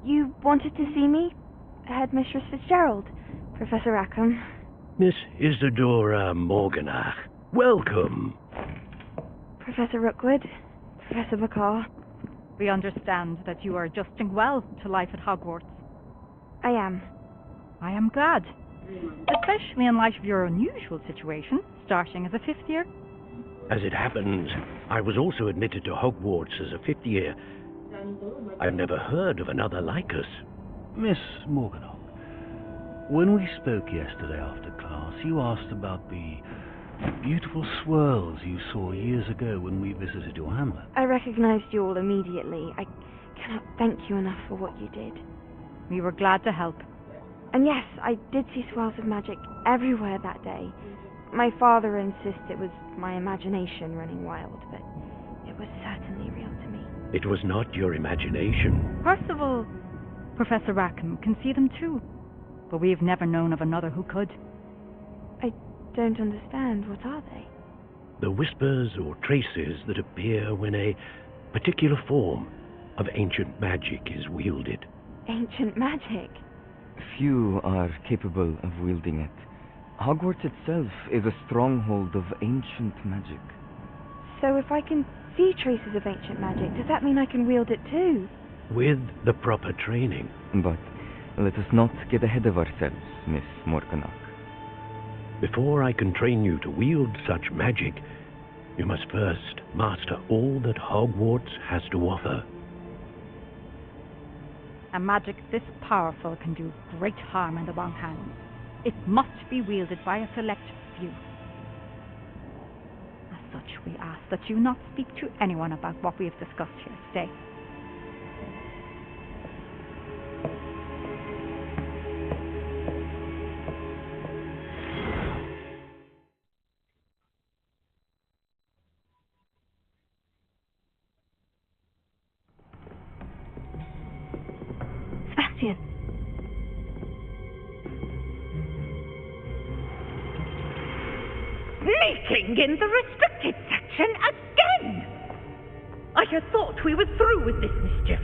You wanted to see me? Headmistress Fitzgerald, Professor Rackham. Miss Isadora Morganach, welcome. Professor Rookwood, Professor Bakar. We understand that you are adjusting well to life at Hogwarts. I am. I am glad. Especially in light of your unusual situation, starting as a fifth year. As it happens, I was also admitted to Hogwarts as a fifth year. I've never heard of another like us. Miss Morganach, when we spoke yesterday after class, you asked about the beautiful swirls you saw years ago when we visited your hamlet. I recognized you all immediately. I cannot thank you enough for what you did. We were glad to help. And yes, I did see swirls of magic everywhere that day. My father insists it was my imagination running wild, but it was certainly real to me. It was not your imagination. Percival, Professor Rackham can see them too, but we've never known of another who could. I don't understand. What are they? The whispers or traces that appear when a particular form of ancient magic is wielded. Ancient magic? Few are capable of wielding it. Hogwarts itself is a stronghold of ancient magic. So if I can see traces of ancient magic, does that mean I can wield it too? With the proper training. But let us not get ahead of ourselves, Miss Morganach. Before I can train you to wield such magic, you must first master all that Hogwarts has to offer. A magic this powerful can do great harm in the wrong hands. It must be wielded by a select few. As such, we ask that you not speak to anyone about what we have discussed here today. Sebastian. Meeting in the restricted section again! I had thought we were through with this mischief.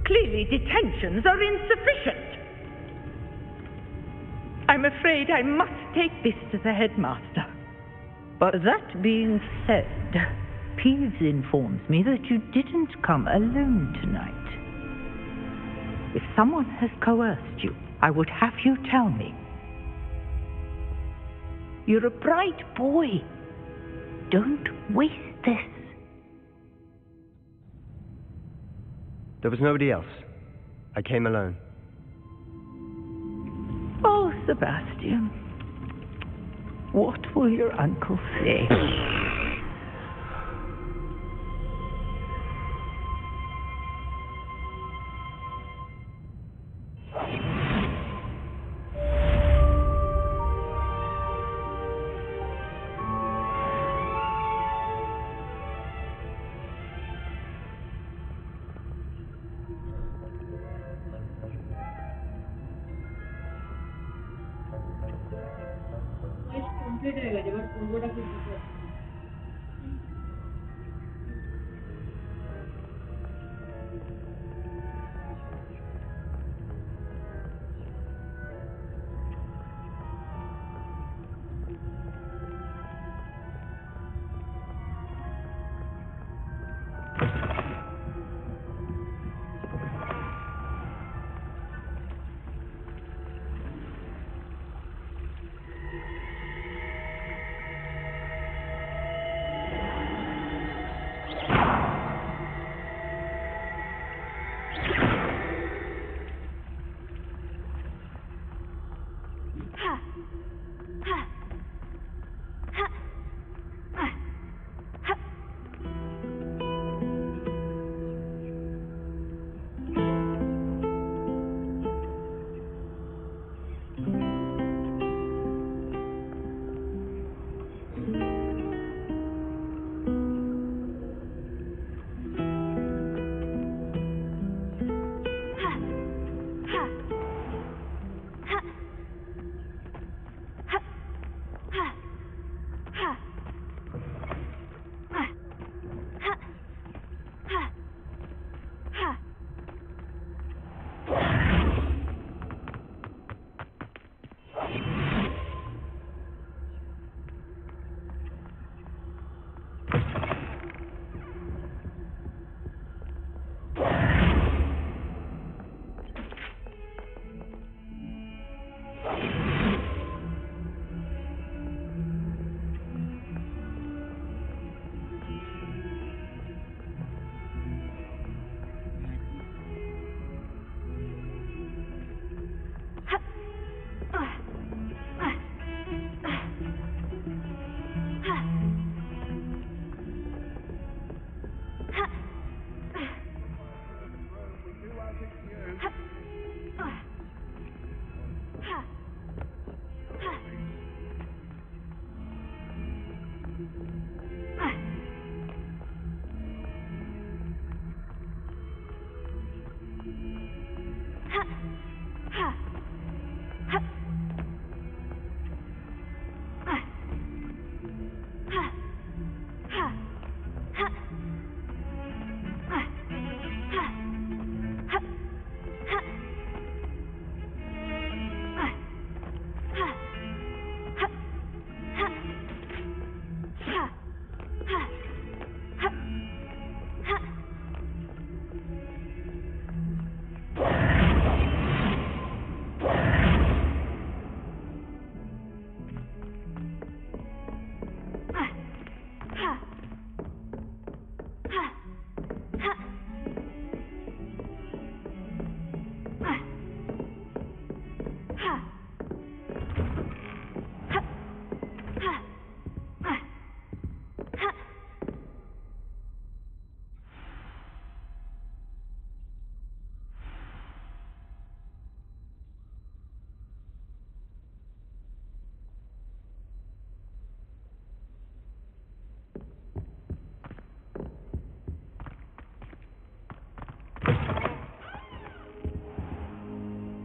Clearly detentions are insufficient. I'm afraid I must take this to the headmaster. But that being said, Peeves informs me that you didn't come alone tonight. If someone has coerced you, I would have you tell me. You're a bright boy. Don't waste this. There was nobody else. I came alone. Oh, Sebastian. What will your uncle say?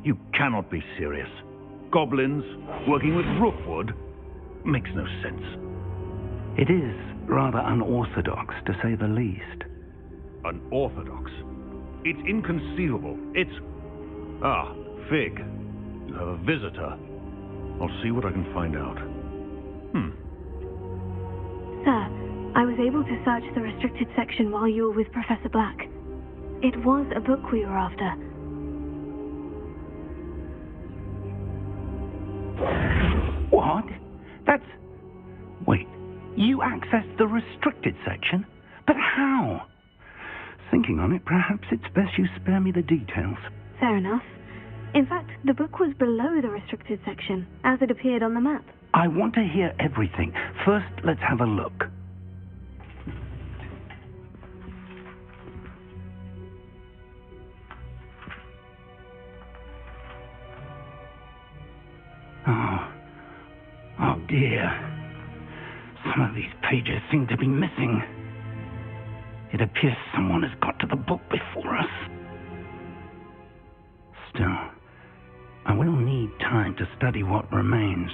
You cannot be serious. Goblins working with Rookwood makes no sense. It is rather unorthodox, to say the least. Unorthodox? It's inconceivable. It's... Ah, Fig. You have a visitor. I'll see what I can find out. Sir, I was able to search the restricted section while you were with Professor Black. It was a book we were after. What? That's... Wait, you accessed the restricted section? But how? Thinking on it, perhaps it's best you spare me the details. Fair enough. In fact, the book was below the restricted section, as it appeared on the map. I want to hear everything. First, let's have a look. Oh dear. Some of these pages seem to be missing. It appears someone has got to the book before us. Still, I will need time to study what remains.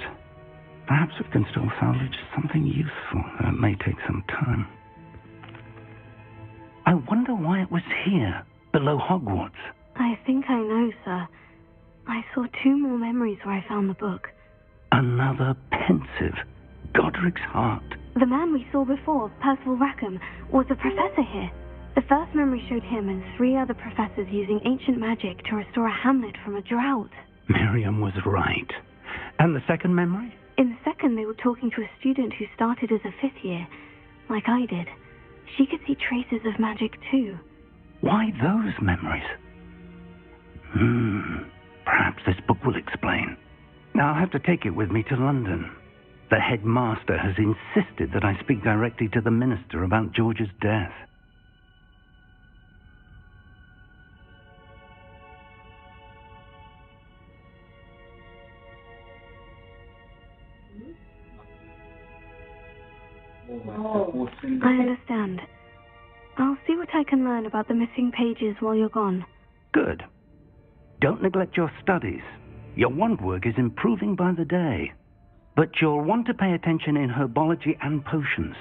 Perhaps we can still salvage something useful. That may take some time. I wonder why it was here, below Hogwarts. I think I know, sir. I saw 2 more memories where I found the book. Another pensive Godric's heart. The man we saw before, Percival Rackham, was a professor here. The first memory showed him and 3 other professors using ancient magic to restore a hamlet from a drought. Miriam was right. And the second memory? In the second, they were talking to a student who started as a 5th year, like I did. She could see traces of magic too. Why those memories? Perhaps this book will explain. Now I'll have to take it with me to London. The headmaster has insisted that I speak directly to the minister about George's death. I understand. I'll see what I can learn about the missing pages while you're gone. Good. Don't neglect your studies. Your wand work is improving by the day. But you'll want to pay attention in herbology and potions.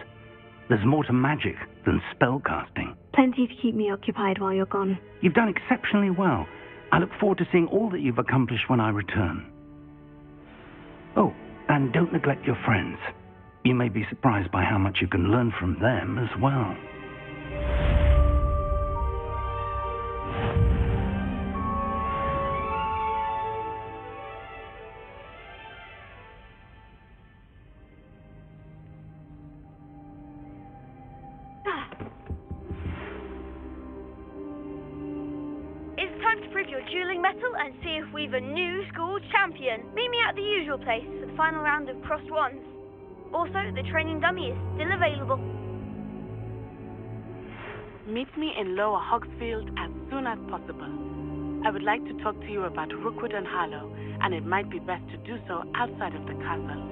There's more to magic than spellcasting. Plenty to keep me occupied while you're gone. You've done exceptionally well. I look forward to seeing all that you've accomplished when I return. Oh, and don't neglect your friends. You may be surprised by how much you can learn from them as well. It's time to prove your dueling mettle and see if we've a new school champion. Meet me at the usual place for the final round of crossed wands. Also, the training dummy is still available. Meet me in Lower Hogsfield as soon as possible. I would like to talk to you about Rookwood and Harlow, and it might be best to do so outside of the castle.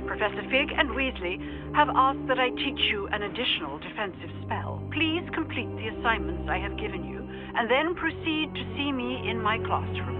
Professor Fig and Weasley have asked that I teach you an additional defensive spell. Please complete the assignments I have given you, and then proceed to see me in my classroom.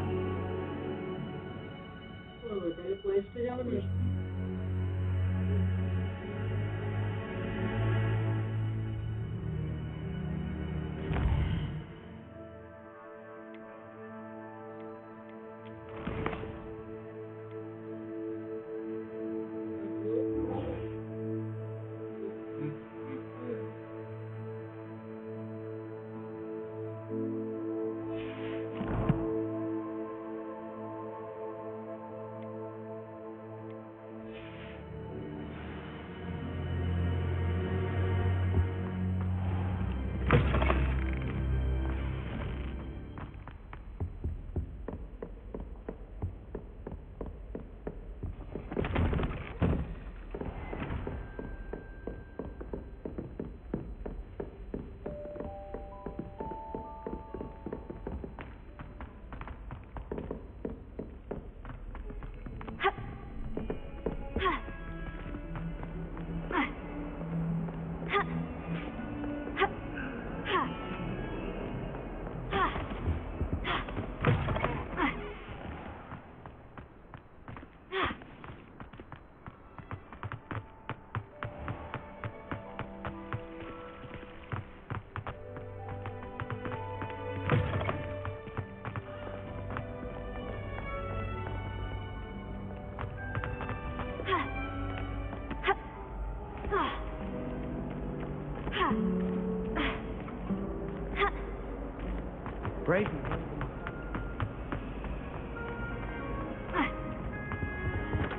Brave.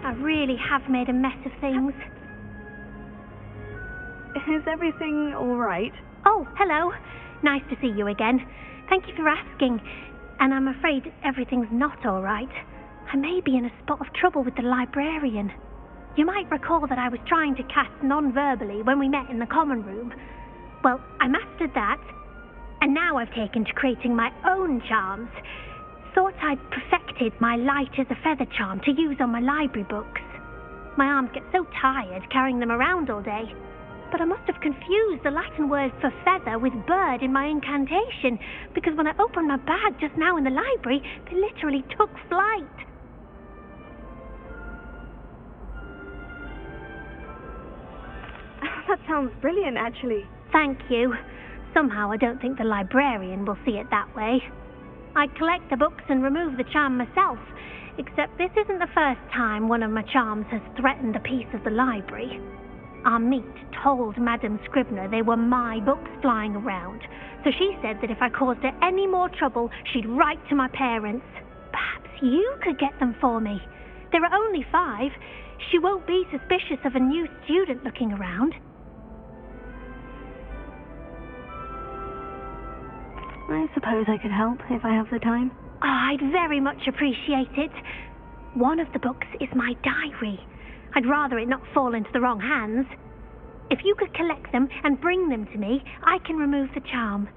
I really have made a mess of things. Is everything all right? Oh, hello. Nice to see you again. Thank you for asking. And I'm afraid everything's not all right. I may be in a spot of trouble with the librarian. You might recall that I was trying to cast non-verbally when we met in the common room. Well, I mastered that, and now I've taken to creating my own charms. Thought I'd perfected my light as a feather charm to use on my library books. My arms get so tired carrying them around all day. But I must have confused the Latin word for feather with bird in my incantation, because when I opened my bag just now in the library, they literally took flight. That sounds brilliant, actually. Thank you. Somehow I don't think the librarian will see it that way. I'd collect the books and remove the charm myself, except this isn't the first time one of my charms has threatened a piece of the library. Our meet told Madame Scribner they were my books flying around, so she said that if I caused her any more trouble, she'd write to my parents. Perhaps you could get them for me. There are only 5. She won't be suspicious of a new student looking around. I suppose I could help if I have the time. Oh, I'd very much appreciate it. One of the books is my diary. I'd rather it not fall into the wrong hands. If you could collect them and bring them to me, I can remove the charm.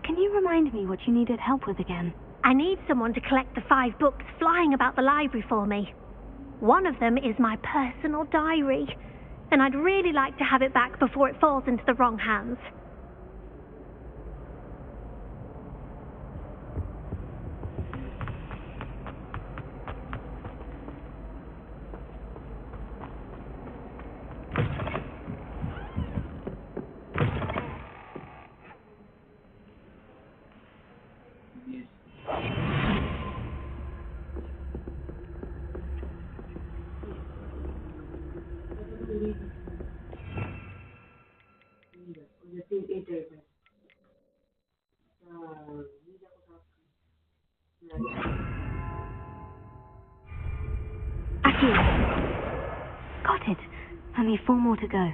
Can you remind me what you needed help with again? I need someone to collect the 5 books flying about the library for me. One of them is my personal diary, and I'd really like to have it back before it falls into the wrong hands. Got it. Only 4 more to go.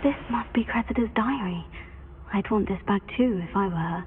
This must be Cressida's diary. I'd want this back too if I were her.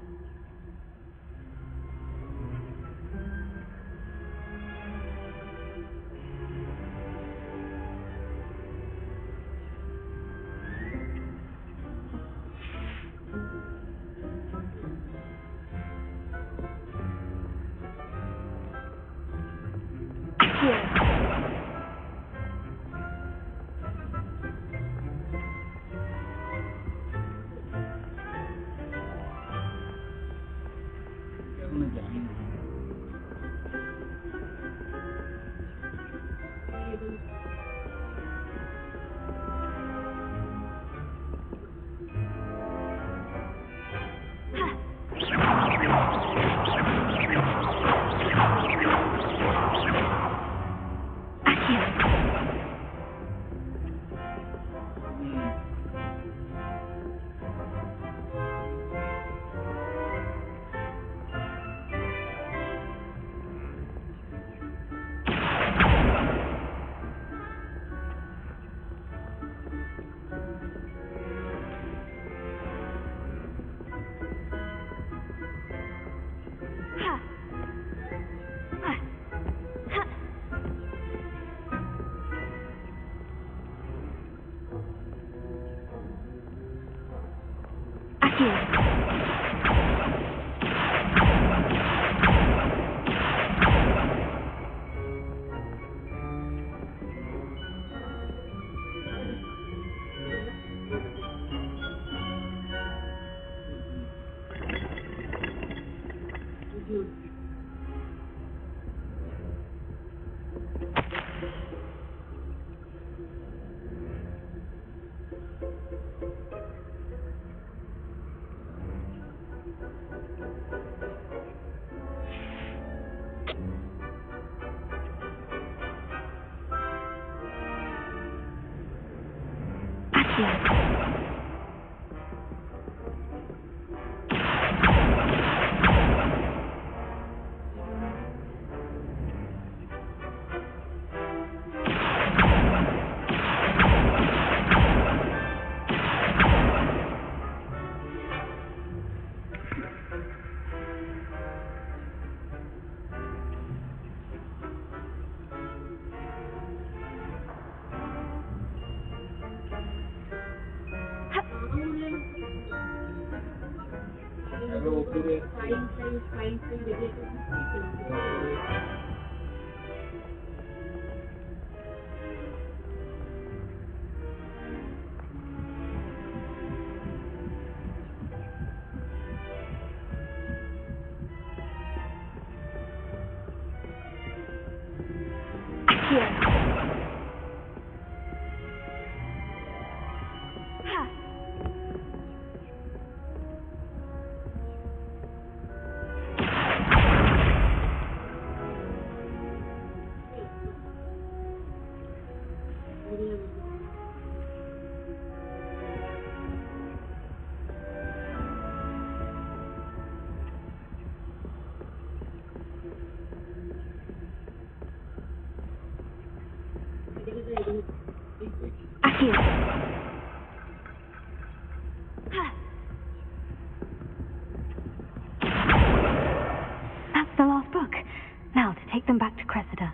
That's the last book. Now to take them back to Cressida.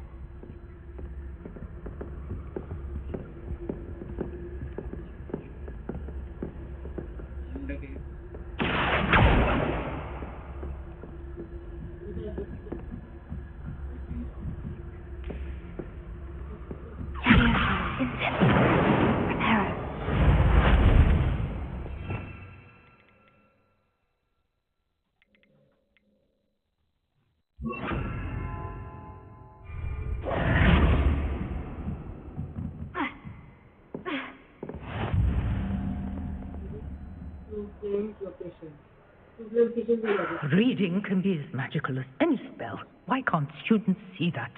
Reading can be as magical as any spell. Why can't students see that?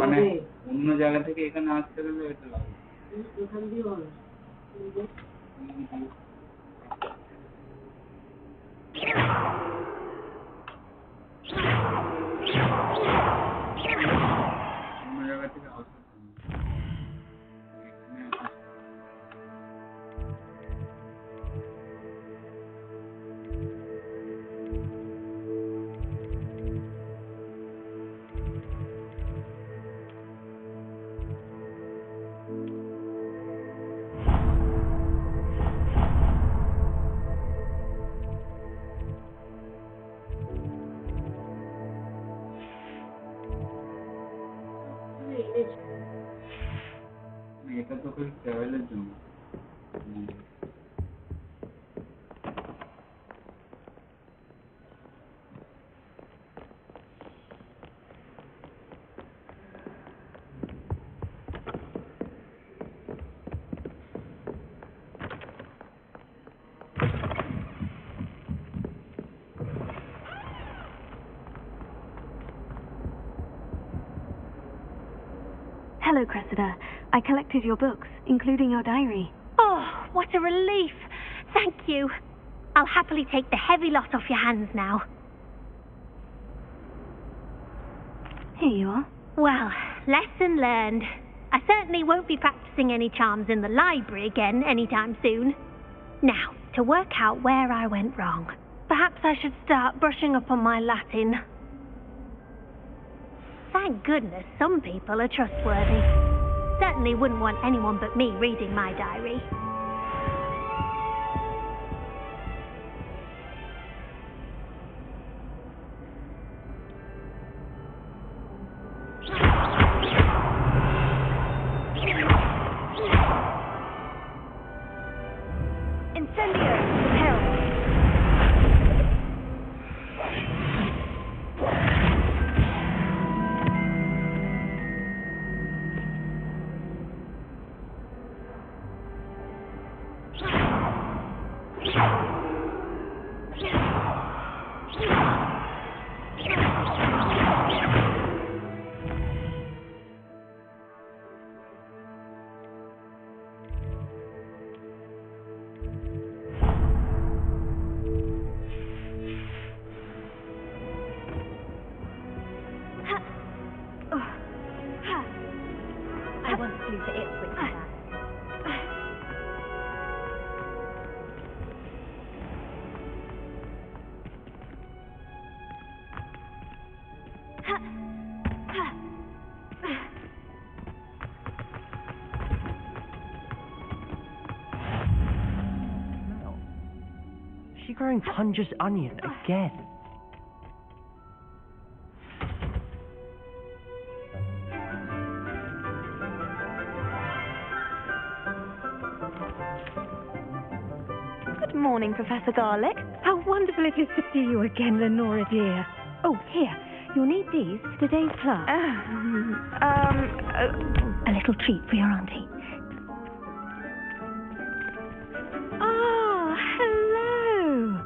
মানে অন্য জায়গা থেকে এখানে আসতে গেলে এটা লাগে এখান দিয়ে হবে অন্য জায়গা থেকে আসতে এটা তো কোন ট্রাভেলের জন্য Hello, Cressida. I collected your books, including your diary. Oh, what a relief. Thank you. I'll happily take the heavy lot off your hands now. Here you are. Well, lesson learned. I certainly won't be practicing any charms in the library again anytime soon. Now, to work out where I went wrong. Perhaps I should start brushing up on my Latin. Thank goodness some people are trustworthy. Certainly wouldn't want anyone but me reading my diary. Incendio, repel. I once flew to Ipswich for that. Is she growing Punja's onion again? Good morning, Professor Garlic. How wonderful it is to see you again, Lenora dear. Oh, here, you'll need these for today's class. A little treat for your auntie. Ah, hello.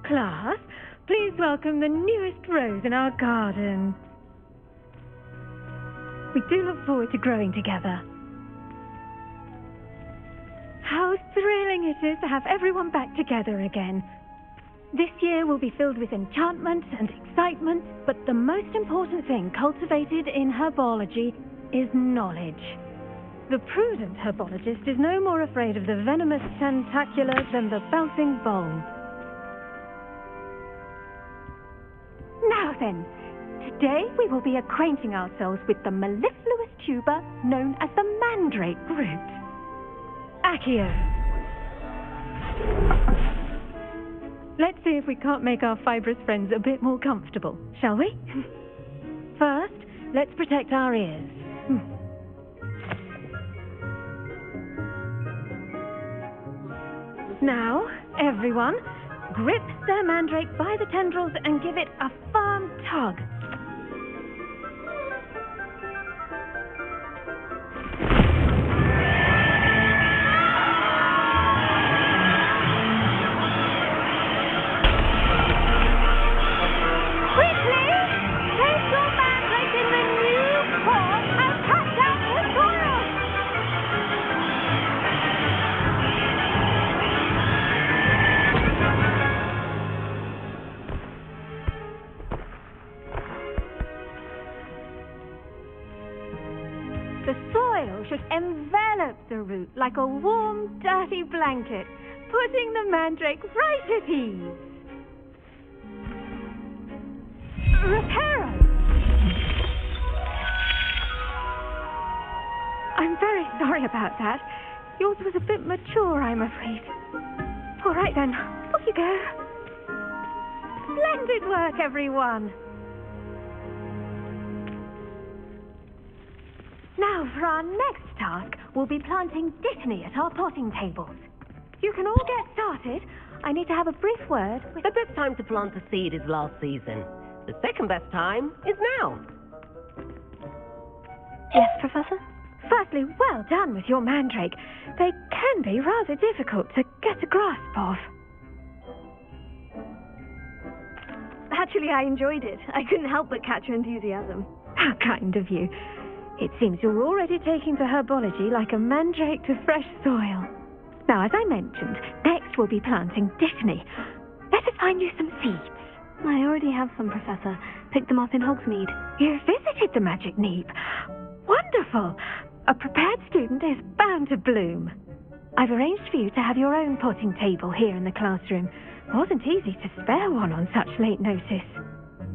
Class, please welcome the newest rose in our garden. We do look forward to growing together. How thrilling it is to have everyone back together again. This year will be filled with enchantment and excitement, but the most important thing cultivated in herbology is knowledge. The prudent herbologist is no more afraid of the venomous tentacular than the bouncing bulb. Now then, today we will be acquainting ourselves with the mellifluous tuber known as the mandrake root. Accio. Let's see if we can't make our fibrous friends a bit more comfortable, shall we? First, let's protect our ears. Now, everyone, grip their mandrake by the tendrils and give it a firm tug. Envelop the root like a warm, dirty blanket, putting the mandrake right at ease. Reparo! I'm very sorry about that. Yours was a bit mature, I'm afraid. All right then, off you go. Splendid work, everyone. Now, for our next task, we'll be planting Dittany at our potting tables. You can all get started. I need to have a brief word with... The best time to plant a seed is last season. The second best time is now. Yes, Professor? Firstly, well done with your mandrake. They can be rather difficult to get a grasp of. Actually, I enjoyed it. I couldn't help but catch your enthusiasm. How kind of you. It seems you're already taking to herbology like a mandrake to fresh soil. Now, as I mentioned, next we'll be planting Dittany. Let us find you some seeds. I already have some, Professor. Picked them up in Hogsmeade. You visited the Magic Neep. Wonderful. A prepared student is bound to bloom. I've arranged for you to have your own potting table here in the classroom. Wasn't easy to spare one on such late notice.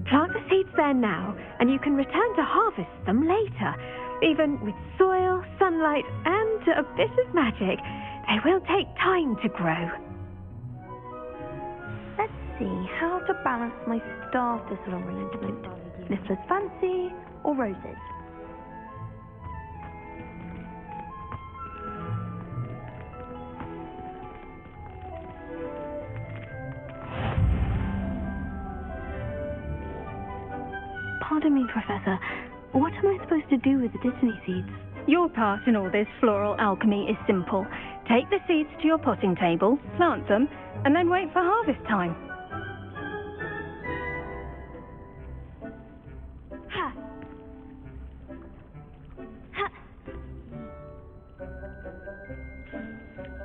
Plant the seeds there now, and you can return to harvest them later. Even with soil, sunlight, and a bit of magic, they will take time to grow. Let's see, how to balance my star thistle arrangement. Niffler's Fancy or Roses? Pardon me, Professor. What am I supposed to do with the Dittany seeds? Your part in all this floral alchemy is simple. Take the seeds to your potting table, plant them, and then wait for harvest time. Ha! Ha!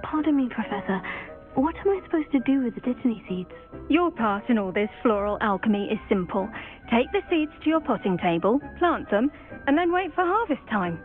Pardon me, Professor. What am I supposed to do with the Dittany seeds? Your part in all this floral alchemy is simple. Take the seeds to your potting table, plant them, and then wait for harvest time.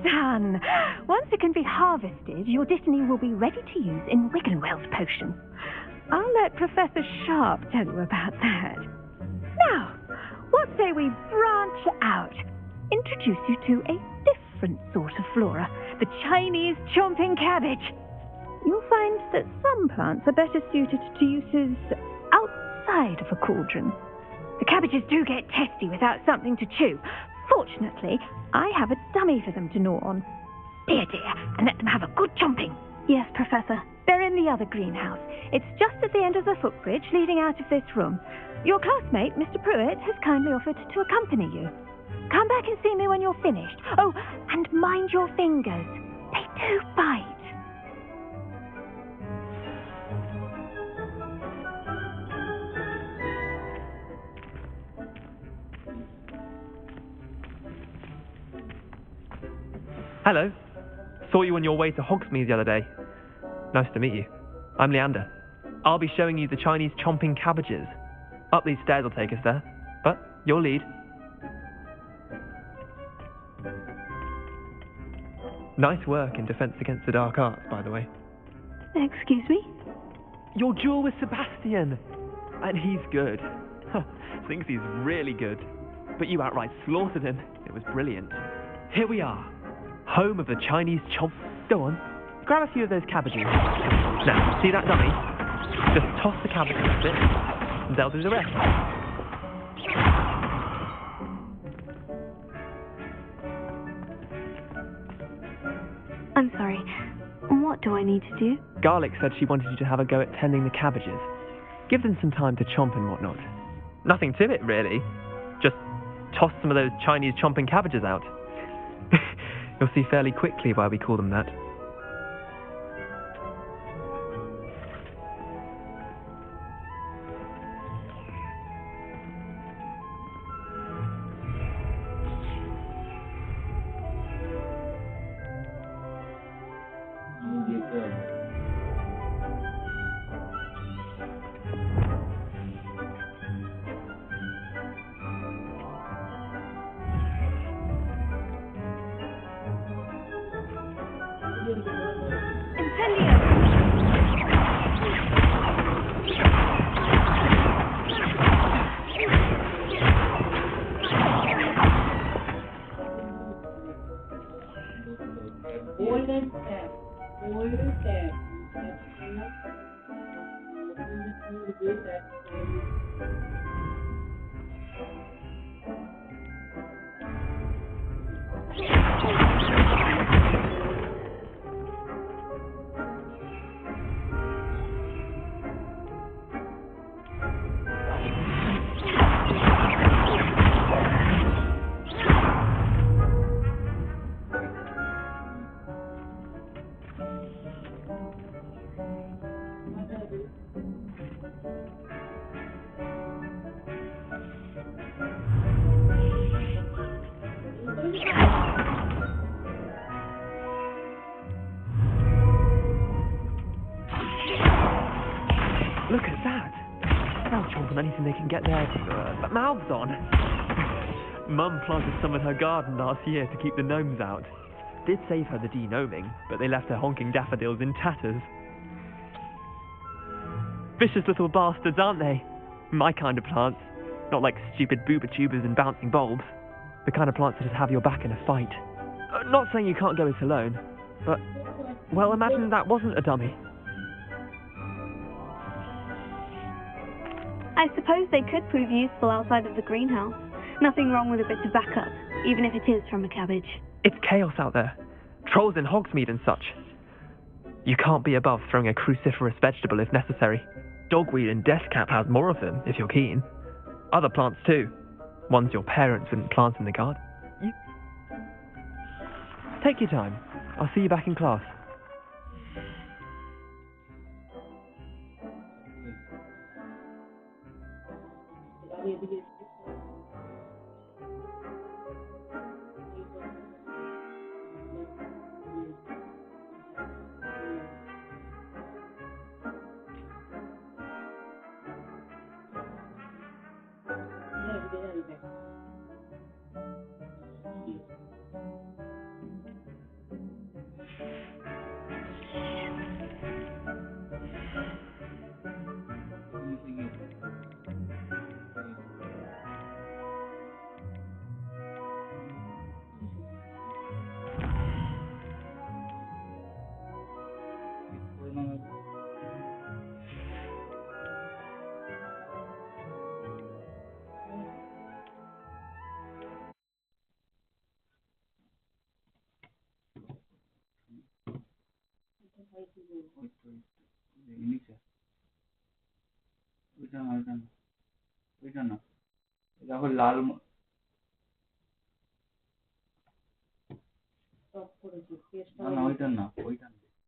Done. Once it can be harvested, your Dittany will be ready to use in Wiggenwell's potion. I'll let Professor Sharp tell you about that. Now, what say we branch out? Introduce you to a different sort of flora, the Chinese chomping cabbage. You'll find that some plants are better suited to uses outside of a cauldron. The cabbages do get testy without something to chew. Fortunately, I have a dummy for them to gnaw on. Dear, and let them have a good chomping. Yes, Professor. They're in the other greenhouse. It's just at the end of the footbridge leading out of this room. Your classmate, Mr. Pruitt, has kindly offered to accompany you. Come back and see me when you're finished. Oh, and mind your fingers. They do bite. Hello. Saw you on your way to Hogsmeade the other day. Nice to meet you. I'm Leander. I'll be showing you the Chinese chomping cabbages. Up these stairs will take us there, but your lead. Nice work in Defense Against the Dark Arts, by the way. Excuse me? Your duel with Sebastian! And he's good. Thinks he's really good. But you outright slaughtered him. It was brilliant. Here we are. Home of the Chinese chomp. Go on, grab a few of those cabbages. Now, see that dummy? Just toss the cabbages a bit, and they'll do the rest. I'm sorry. What do I need to do? Garlic said she wanted you to have a go at tending the cabbages. Give them some time to chomp and whatnot. Nothing to it, really. Just toss some of those Chinese chomping cabbages out. You'll see fairly quickly why we call them that. Look at that! They'll chomp on anything they can get their mouths on. Mum planted some in her garden last year to keep the gnomes out. Did save her the de-gnoming, but they left her honking daffodils in tatters. Vicious little bastards, aren't they? My kind of plants. Not like stupid booba tubers and bouncing bulbs. The kind of plants that just have your back in a fight. Not saying you can't go it alone. But, well, imagine that wasn't a dummy. I suppose they could prove useful outside of the greenhouse. Nothing wrong with a bit of backup, even if it is from a cabbage. It's chaos out there. Trolls in Hogsmeade and such. You can't be above throwing a cruciferous vegetable if necessary. Dogweed and deathcap has more of them, if you're keen. Other plants too. Ones your parents wouldn't plant in the garden. Take your time. I'll see you back in class. ওইটা না দেখো লাল না ওইটা না